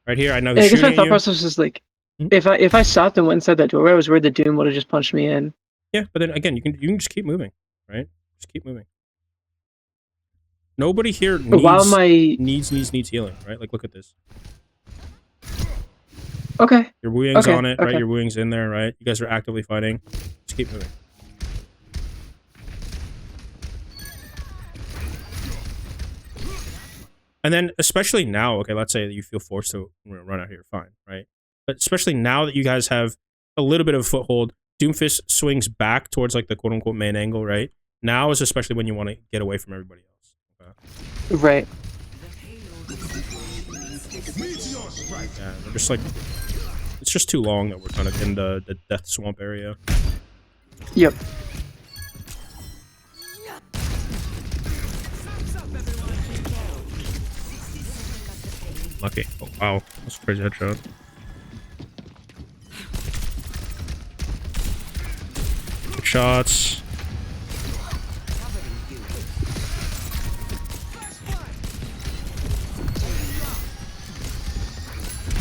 Right here, I know he's shooting at you. I guess my thought process is like, if I stopped and went inside that doorway, I was worried the Doom would have just punched me in. Yeah, but then again, you can just keep moving, right? Just keep moving. Nobody here While my needs healing, right? Like, look at this. okay, Your Wu Yang's okay, on it, right? okay. Your Wu Yang's in there, right? You guys are actively fighting. Just keep moving. And then, especially now, okay, let's say that you feel forced to run out here, fine, right? But especially now that you guys have a little bit of a foothold, Doomfist swings back towards like the quote-unquote main angle, right? Now is especially when you want to get away from everybody else. Okay? Right. Yeah, they're just like, it's just too long that we're kind of in the death swamp area. Yep. Lucky. Oh, wow. That's a crazy headshot. Good shots.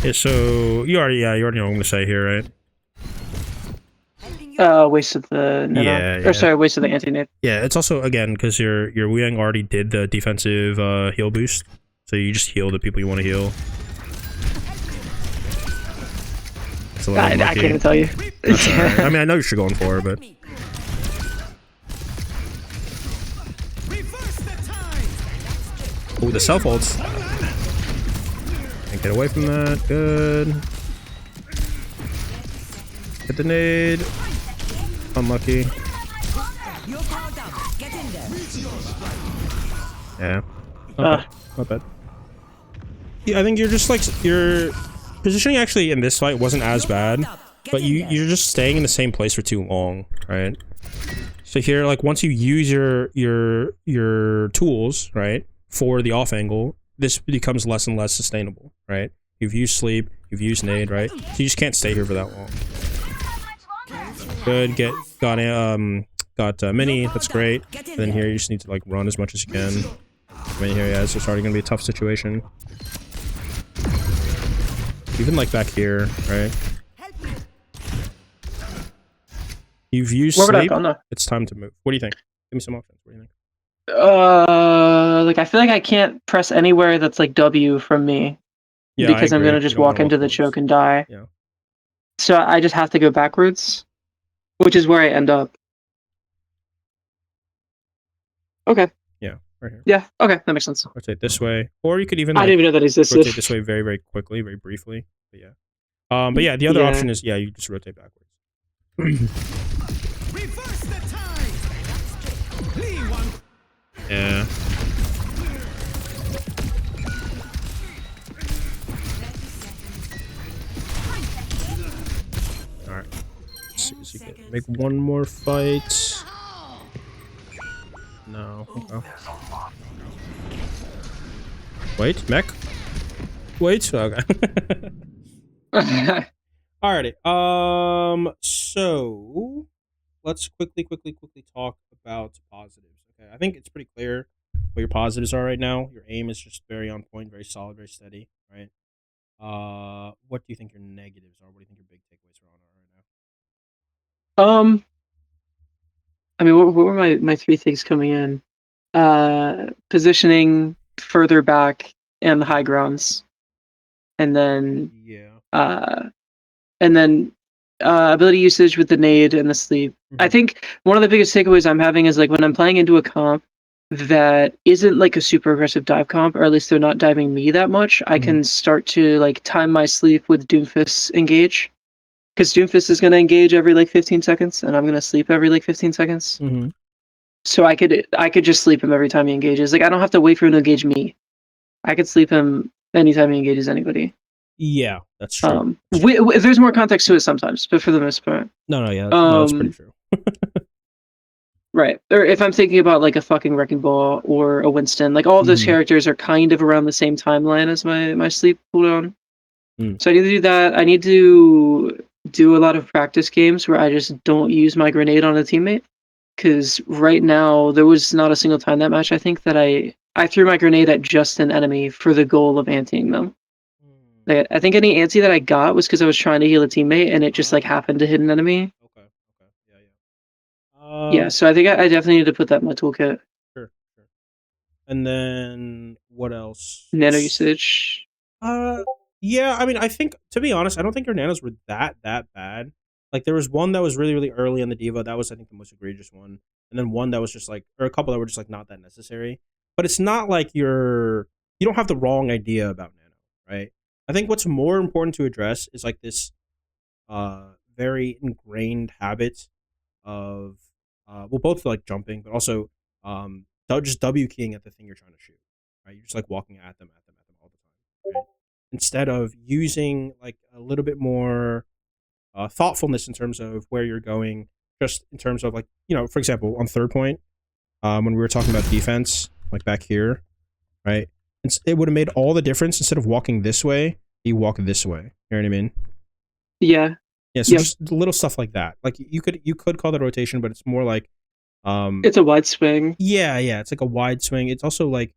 Yeah, so you already know what I'm gonna say here, right? Wasted the Yeah. or sorry, wasted the anti-nade. Yeah, it's also again because your Wu Yang already did the defensive heal boost, so you just heal the people you want to heal. It's a little I unlucky. can't even tell you. That's all right. I mean, I know what you're going for, but oh, the self holds. Can't get away from that. Good. Hit the nade. Unlucky. Yeah. Not bad. Yeah, I think you're just like your positioning actually in this fight wasn't as bad, but you're just staying in the same place for too long, right? So here, like once you use your tools, right, for the off angle, this becomes less and less sustainable, right? You've used sleep, you've used nade, right? So you just can't stay here for that long. Good, got mini, that's great. And then here you just need to like run as much as you can. I mean here, yeah, it's already gonna be a tough situation. Even like back here, right? You've used sleep, it's time to move. What do you think? Give me some options, what do you think? Like I feel like I can't press anywhere that's like W from me. Yeah, because I'm gonna just walk into the choke and die. Yeah. So I just have to go backwards, which is where I end up. Okay. Yeah, right here. Yeah. Okay, that makes sense. Rotate this way, or you could even. I didn't even know that existed. Rotate this way very, very quickly, very briefly. But yeah. But yeah, the other option is you just rotate backwards. Reverse the time. Yeah. Alright. Let's see if you can make one more fight. No. Okay. Wait, mech? Wait, okay. Alrighty. So let's quickly talk about positives. Okay, I think it's pretty clear what your positives are right now. Your aim is just very on point, very solid, very steady, right? What do you think your negatives are? What do you think your big takeaways are right now? I mean, what were my three things coming in? Positioning further back and the high grounds, and then ability usage with the nade and the sleep. Mm-hmm. I think one of the biggest takeaways I'm having is like when I'm playing into a comp that isn't like a super aggressive dive comp, or at least they're not diving me that much, I can start to like time my sleep with Doomfist engage. Because Doomfist is going to engage every like 15 seconds, and I'm going to sleep every like 15 seconds. Mm-hmm. So I could just sleep him every time he engages. Like I don't have to wait for him to engage me. I could sleep him anytime he engages anybody. Yeah, that's true. There's more context to it sometimes, but for the most part. No, yeah, no, that's pretty true. Right. Or if I'm thinking about like a fucking Wrecking Ball or a Winston, like all of those characters are kind of around the same timeline as my sleep cooldown. So I need to do that. I need to do a lot of practice games where I just don't use my grenade on a teammate. Because right now, there was not a single time that match, I think, that I threw my grenade at just an enemy for the goal of anteing them. Like, I think any ante that I got was because I was trying to heal a teammate, and it just like happened to hit an enemy. Okay. Yeah, so I think I definitely need to put that in my toolkit. Sure. And then what else? Nano usage. Yeah. I mean, I think to be honest, I don't think your nanos were that bad. Like there was one that was really early in the Diva. That was I think the most egregious one, and then one that was just like, or a couple that were just like not that necessary. But it's not like you don't have the wrong idea about nano, right? I think what's more important to address is like this very ingrained habit of well both like jumping but also just W keying at the thing you're trying to shoot, right? You're just like walking at them all the time, right? Instead of using like a little bit more thoughtfulness in terms of where you're going, just in terms of like, you know, for example on third point, when we were talking about defense like back here, right? It would have made all the difference. Instead of walking this way, you walk this way, you know what I mean? Yeah. Yeah, so Yep. just little stuff like that. Like you could call that rotation, but it's more like It's a wide swing. yeah, it's like a wide swing. It's also like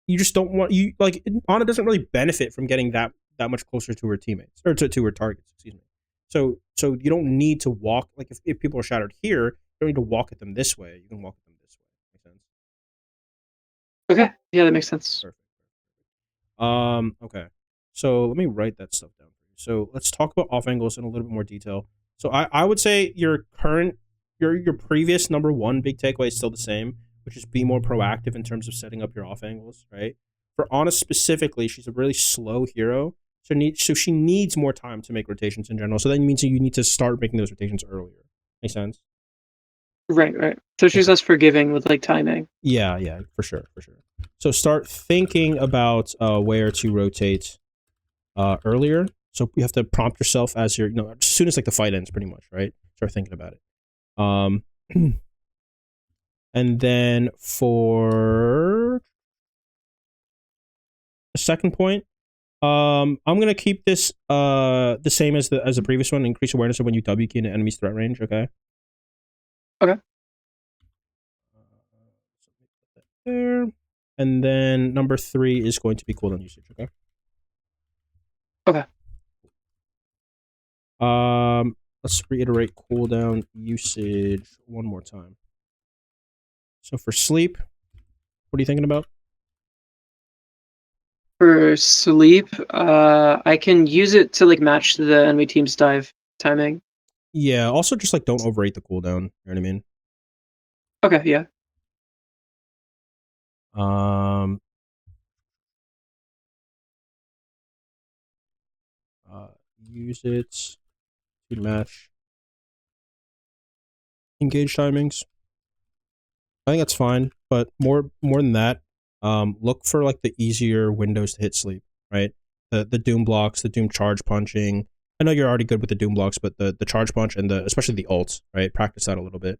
you just don't want you like Ana doesn't really benefit from getting that much closer to her teammates or to her targets, excuse me. So you don't need to walk like if people are shattered here, you don't need to walk at them this way. You can walk at them this way. Makes sense. Okay. Yeah, that makes sense. Perfect. Okay. So let me write that stuff down for you. So let's talk about off angles in a little bit more detail. So I would say your previous number one big takeaway is still the same, which is be more proactive in terms of setting up your off angles, right? For Ana specifically, she's a really slow hero. So she needs more time to make rotations in general. So that means you need to start making those rotations earlier. Make sense? Right. So she's less forgiving with like timing. Yeah, for sure. So start thinking about where to rotate earlier. So you have to prompt yourself as you're, as soon as like the fight ends, pretty much, right? Start thinking about it. And then for the second point, I'm gonna keep this the same as the previous one. Increase awareness of when you W key in an enemy's threat range. Okay. Okay. There. And then number 3 is going to be cooldown usage. Okay. Okay. Let's reiterate cooldown usage one more time. So for sleep, what are you thinking about? For sleep, I can use it to like match the enemy team's dive timing. Yeah. Also, just like don't overrate the cooldown. You know what I mean? Okay. Yeah. Um. Use it to match engage timings. I think that's fine, but more than that, look for like the easier windows to hit sleep, right? The doom blocks, the doom charge punching. I know you're already good with the doom blocks, but the charge punch and especially the ults, right? Practice that a little bit.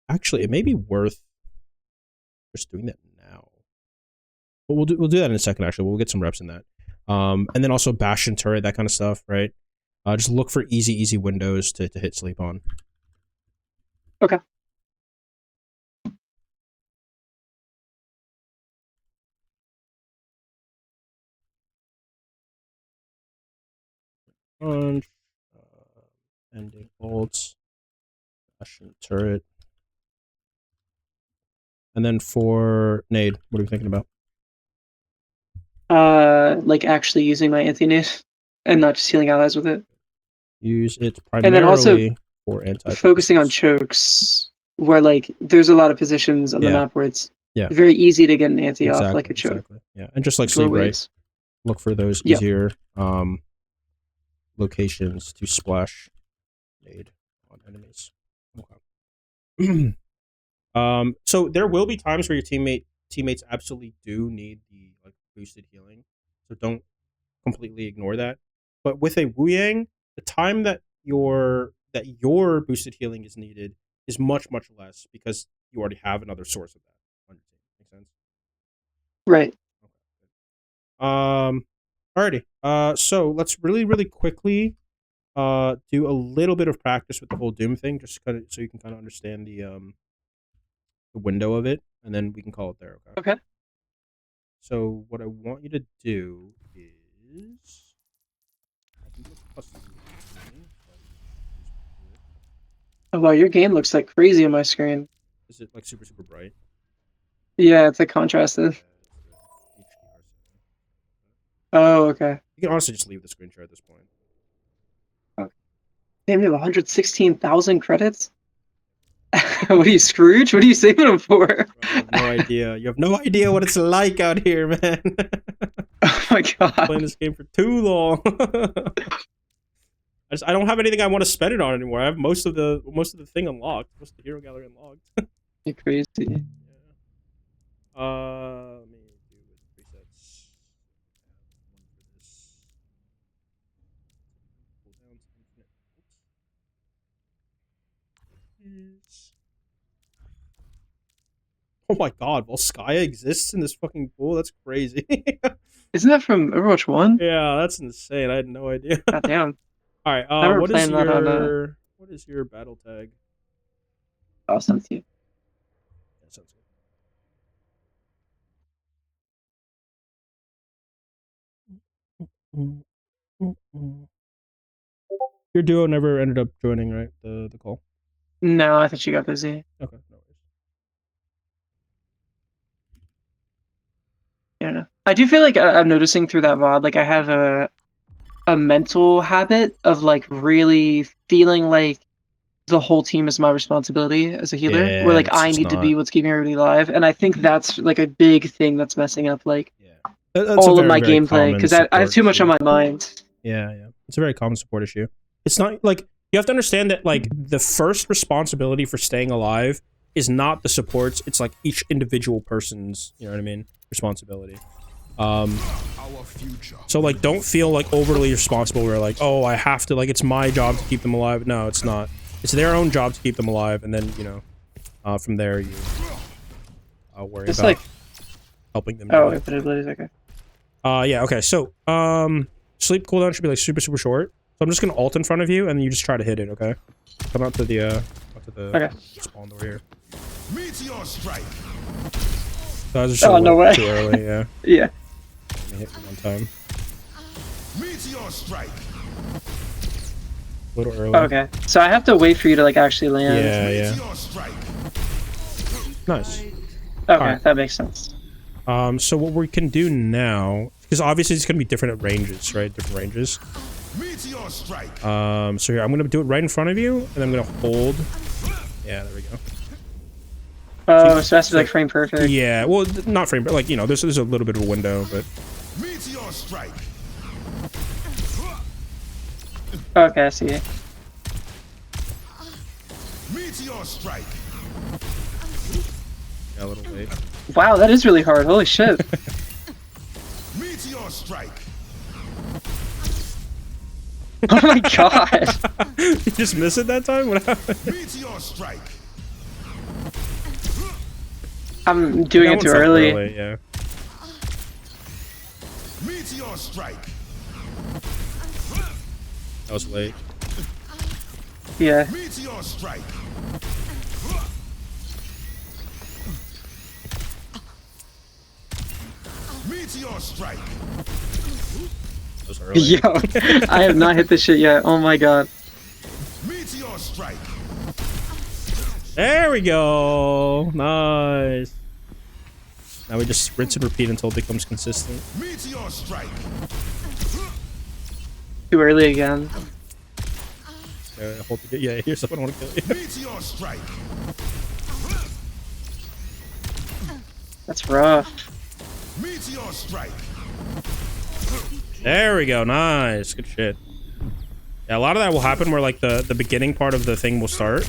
Actually, it may be worth just doing that now. But we'll do that in a second. Actually, we'll get some reps in that. And then also Bastion turret, that kind of stuff, right? Just look for easy windows to hit sleep on. Okay. Punch, ending ults, Bastion turret. And then for nade, what are we thinking about? Like actually using my anti-nade and not just healing allies with it. Use it And then also primarily for anti. focusing on chokes, where like there's a lot of positions on the Yeah. map where it's Yeah. very easy to get an anti off like a choke. Exactly. Yeah, and just like sleep, right? Doorways. Look for those Yep. easier locations to splash nade on enemies. Okay. So there will be times where your teammates absolutely do need the like boosted healing. So don't completely ignore that. But with a Wu Yang, the time that your boosted healing is needed is much less because you already have another source of that on your team. Make sense? Right. Alrighty. So let's really quickly do a little bit of practice with the whole Doom thing, just kind of so you can kind of understand the window of it, and then we can call it there. Okay. Okay. So what I want you to do is. Oh wow, your game looks like crazy on my screen. Is it like super bright? Yeah, it's like contrasted. Oh, okay. You can honestly just leave the screen share at this point. Okay. Damn, you have 116,000 credits? What are you, Scrooge? What are you saving them for? Bro, you have no idea. You have no idea what it's like out here, man. Oh my god. Playing this game for too long. I don't have anything I want to spend it on anymore. I have most of the thing unlocked. Most of the hero gallery unlocked. You're crazy. Yeah. Let me do with presets. One for this. Cooldown to infinite. Is... Oh my god, Volskaya exists in this fucking pool? That's crazy. Isn't that from Overwatch 1? Yeah, that's insane. I had no idea. God damn. Alright, remember what is playing that your what is your battle tag? I'll send it to you. That sounds good. Your duo never ended up joining, right? The call. No, I think she got busy. Okay, no worries. I don't know. I do feel like I'm noticing through that VOD, like I have a mental habit of like really feeling like the whole team is my responsibility as a healer, Yeah, where like it's I just need to not. be what's keeping everybody alive, and I think that's like a big thing that's messing up like That's all a of very, my very gameplay because I have support too much issue. on my mind. Yeah, yeah. It's a very common support issue. It's not like you have to understand that like the first responsibility for staying alive is not the supports. It's like each individual person's, you know what I mean, responsibility. So like don't feel like overly responsible where like, oh, I have to, like it's my job to keep them alive. No, it's not. It's their own job to keep them alive, and then, you know, from there you worry It's about like helping them. oh, infinite abilities, okay. Yeah, okay. So, sleep cooldown should be like super, super short. So I'm just gonna ult in front of you, and then you just try to hit it. Okay. Come out to the Okay. spawn door here. Meteor strike. So I was just Oh, no way. too early. Yeah. Yeah. Let me hit you one time. Meteor strike. A little early. Okay. So I have to wait for you to like actually land. Yeah, yeah. Meteor strike. Nice. Okay, Alright. that makes sense. So what we can do now, because obviously it's gonna be different at ranges, right? Different ranges. Meteor strike. So here I'm gonna do it right in front of you, and I'm gonna hold. Yeah, there we go. Oh, so it has to be like frame perfect. Yeah, well, not frame, but like, you know, there's a little bit of a window, but Meteor strike. Okay, I see it. Meteor strike. yeah, a little late. Wow, that is really hard. Holy shit. Meteor strike. Oh my god. You just miss it that time? What happened? Meteor strike. I'm doing That it one too felt early. Yeah. Meteor strike. That was late. Yeah. Meteor strike. Meteor strike. That was early. Yo, I have not hit this shit yet. Oh my god. Meteor strike. There we go. Nice. Now we just rinse and repeat until it becomes consistent. Meteor strike. Too early again. Hold the, yeah, here's someone I want to kill you. Meteor strike. That's rough. Meteor strike. There we go. Nice. Good shit. Yeah, a lot of that will happen where like the beginning part of the thing will start.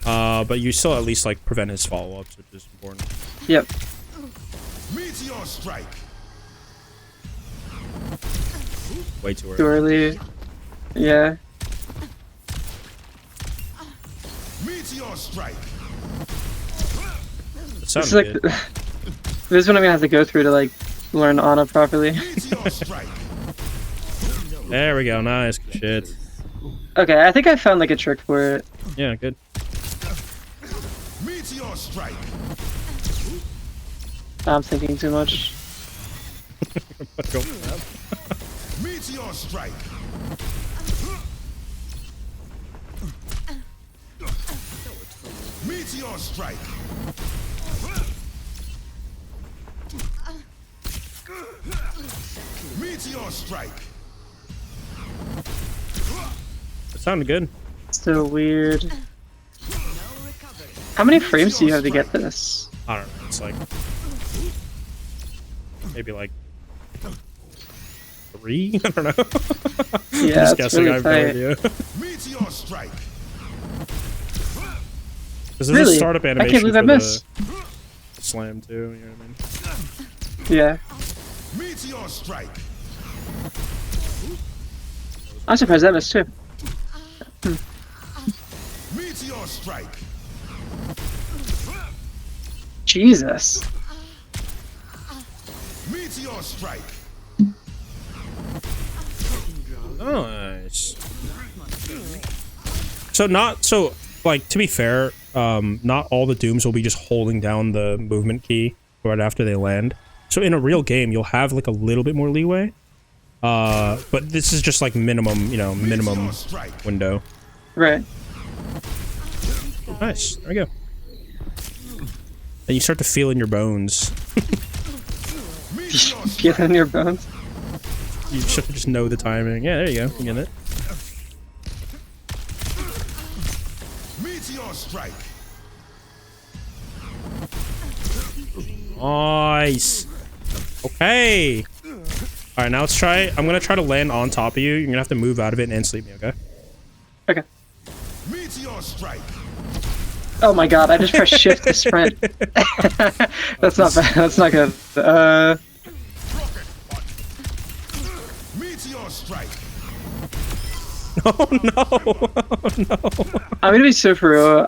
But you still at least like prevent his follow-ups, which is important. Yep. Meteor strike. Way too early. Too early. Yeah. Meteor strike. It This is sounded like good. this is what I'm gonna have to go through to like learn Ana properly. Meteor strike. There we go. Nice. Good shit. Okay, I think I found like a trick for it. Yeah, good. Meteor strike. I'm thinking too much. Go for that. Meteor strike. Meteor strike. Meteor strike. It sounded good. So weird. How many frames do you have to get this? I don't know. It's like maybe like 3. I don't know. Yeah, I'm just it's guessing. really I have no tight. idea. Meteor strike. This is Really? a startup I animation can't believe I for the missed. slam too. You know what I mean? Yeah. Meteor strike. I'm surprised that missed too. Meteor strike. Jesus. Meteor strike. Nice. So like to be fair, not all the dooms will be just holding down the movement key right after they land. So in a real game, you'll have like a little bit more leeway. But this is just like minimum, you know, minimum Meteor strike. window. Right. Nice. There we go. And you start to feel in your bones. Meteor Get strike. in your bones. You start to just know the timing. Yeah, there you go. You get it. Meteor strike. Nice. Okay. All right, now let's try. I'm gonna try to land on top of you. You're gonna have to move out of it and sleep me. Okay. Okay. Meteor strike. Oh my god, I just pressed shift to sprint. That's not bad. That's not good. Meteor strike. Oh no! Oh no! I'm gonna be so for real.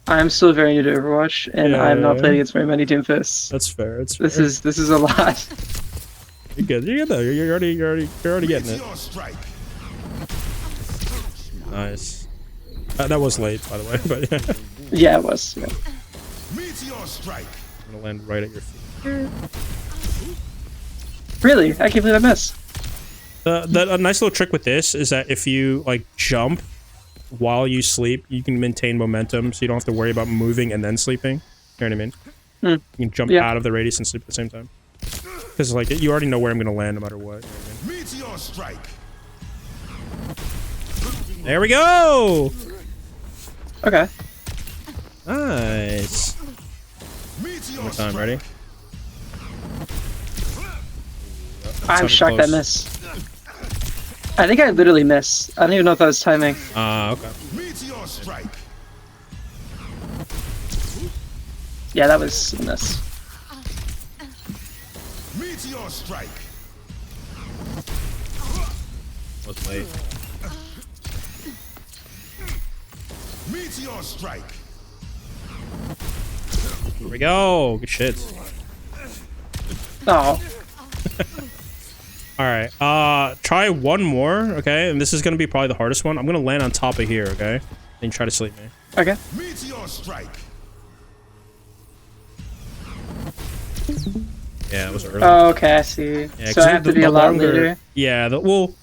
I'm still very new to Overwatch, and Yeah, I'm not yeah. playing against very many Doomfists. That's fair. It's fair. This is a lot. You're good. You're good though. You're already getting it. Meteor strike. Nice. That was late, by the way, but yeah. Yeah, it was. Yeah. Meteor strike. I'm gonna land right at your feet. Really, I can't believe I missed. A nice little trick with this is that if you like jump while you sleep, you can maintain momentum, so you don't have to worry about moving and then sleeping. You know what I mean? Hmm. You can jump Yeah. out of the radius and sleep at the same time. Because like you already know where I'm gonna land no matter what. You know what I mean? Meteor strike. There we go. Okay. Nice. Meteor One more time, strike. ready? I'm sounded shocked close. I missed. I think I literally missed. I don't even know if that was timing. Okay. Meteor strike. Yeah, that was a miss. Meteor strike. Was late. Meteor strike. Here we go. Good shit. Oh, All right. Try one more. Okay, and this is gonna be probably the hardest one. I'm gonna land on top of here. Okay, and try to sleep me. okay. Meteor strike. Yeah, it was early. Oh, okay, I see. Yeah, So 'cause I have to be a lot later. Yeah, well,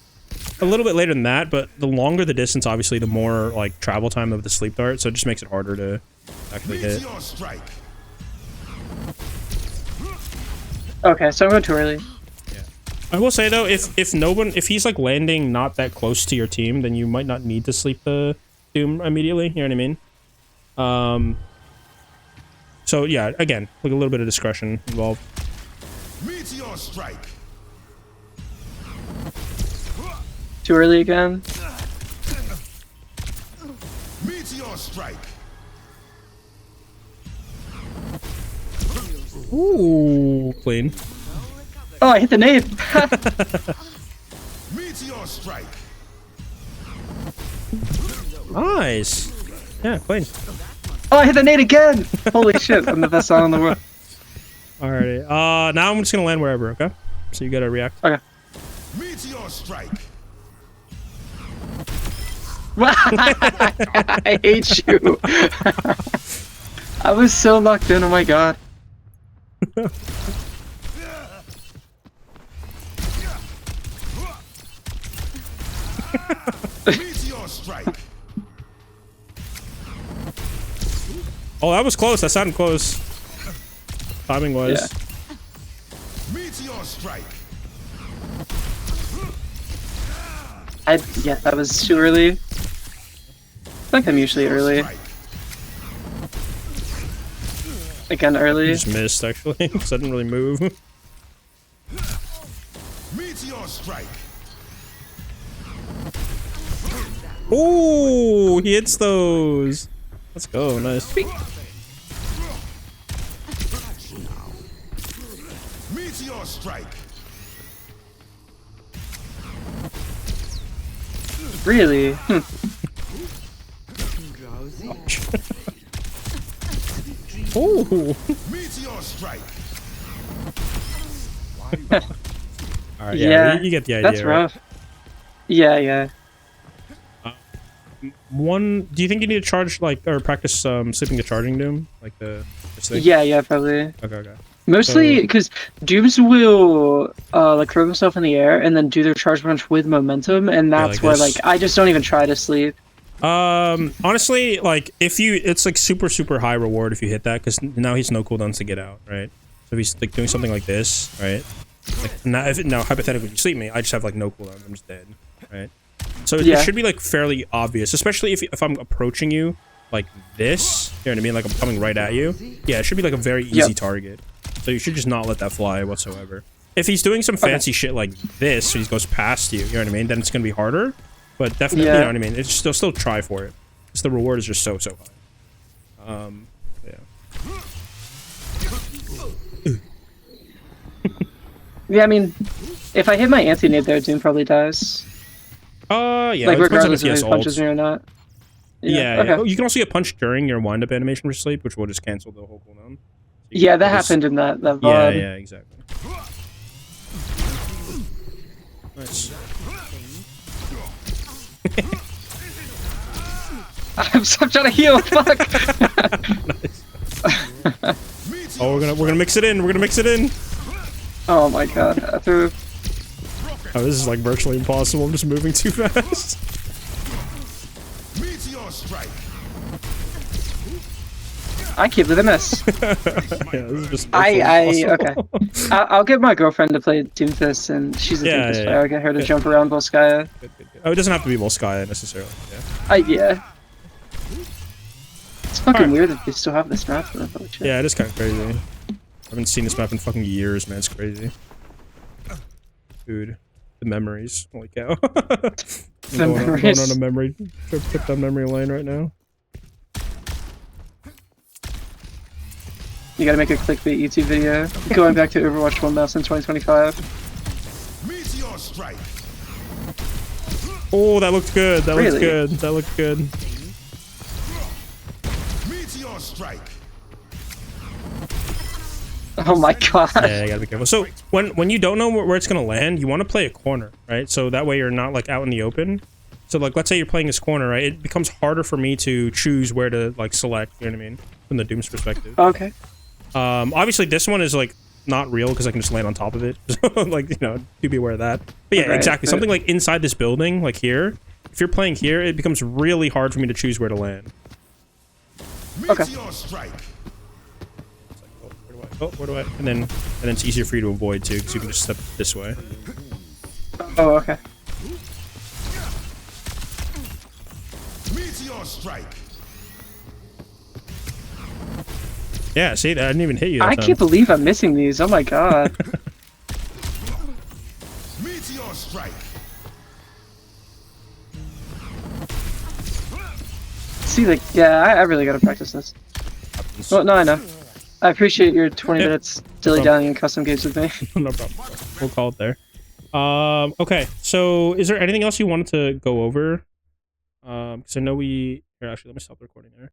a little bit later than that, but the longer the distance, obviously, the more like travel time of the sleep dart. So it just makes it harder to actually hit. Meteor strike. Okay, so I'm going too early. I will say though, if if he's like landing not that close to your team, then you might not need to sleep the Doom immediately. You know what I mean? So yeah, again, like a little bit of discretion involved. Meteor strike. Too early again. Meteor strike. Ooh, clean. Oh, I hit the nade. Meteor strike. Nice. Yeah, clean. Oh, I hit the nade again. Holy shit, I'm the best song in the world. Alrighty. Now I'm just gonna land wherever. Okay. So you gotta react. Okay. Meteor strike. I hate you. I was so locked in. Oh my god. Meteor strike. Oh, that was close. That sounded close. Timing was. Yeah. Meteor strike. Yeah, that was too early. I think I'm usually early. Again, early. Just missed actually, because I didn't really move. Meteor strike. Oh, he hits those. Let's go, nice. Meteor strike. Really? Oh. Meteor strike. All right, Yeah, you get the idea. That's right? rough. Yeah. Do you think you need to charge like or practice sleeping to charging doom like this thing? Yeah, probably. Okay. Mostly because Dooms will like throw themselves in the air and then do their charge punch with momentum, and that's like where this. like I just don't even try to sleep. Honestly, like it's like super high reward if you hit that, because now he's no cooldowns to get out, right? So if he's like doing something like this, right? Like now hypothetically, if you sleep me, I just have like no cooldowns, I'm just dead, right? So it should be like fairly obvious, especially if I'm approaching you like this, you know what I mean? Like I'm coming right at you. Yeah, it should be like a very easy target. So you should just not let that fly whatsoever. If he's doing some fancy shit like this, so he goes past you, you know what I mean? Then it's gonna be harder. But definitely, you know what I mean? It's still try for it. Because the reward is just so high. Yeah, I mean, if I hit my anti-nade there, Doom probably dies. Yeah. Like it depends on regardless if he if has he punches ult. me or not. Yeah. Okay. Oh, you can also get punched during your wind-up animation for sleep, which will just cancel the whole cooldown. Yeah, that happened in that VOD. Yeah, exactly. Nice. I'm trying to heal. Fuck. Oh, we're gonna mix it in. We're gonna mix it in. Oh my god. I threw. Oh, this is like virtually impossible. I'm just moving too fast. Meteor strike. I keep with a miss. Yeah, this is just okay. impossible. I'll get my girlfriend to play Doomfist, and she's a Doomfist player. I'll get her to jump around Volskaya. Good. Oh, it doesn't have to be Volskaya necessarily. Yeah. Yeah. It's fucking weird that they still have this map. Yeah, it is kind of crazy. I haven't seen this map in fucking years, man. It's crazy. Dude, the memories. Holy cow. I'm going on a memory trip down memory lane right now. You gotta make a clickbait YouTube video. Going back to Overwatch 1 maps in 2025. Meteor strike. Oh, that looked good. That looked Really? good. That looked good. Meteor strike. Oh my god. Yeah, you gotta be careful. So when you don't know where it's gonna land, you want to play a corner, right? So that way you're not like out in the open. So like, let's say you're playing this corner, right? It becomes harder for me to choose where to like select. You know what I mean? From the Doom's perspective. Okay. Obviously this one is like not real because I can just land on top of it. So like, you know, do be aware of that. But yeah, exactly. Something like inside this building, like here. If you're playing here, it becomes really hard for me to choose where to land. Meteor strike. Where do I? And then it's easier for you to avoid too, because you can just step this way. Oh, okay. Meteor strike. Yeah, see, I didn't even hit you that I time. can't believe I'm missing these. Oh my god. Meteor strike. See, like, yeah, I really gotta practice this. Well, no, I know. I appreciate your 20 minutes dilly-dallying in custom games with me. No problem. We'll call it there. Okay, so is there anything else you wanted to go over? Because I know we... Here, actually, let me stop the recording there.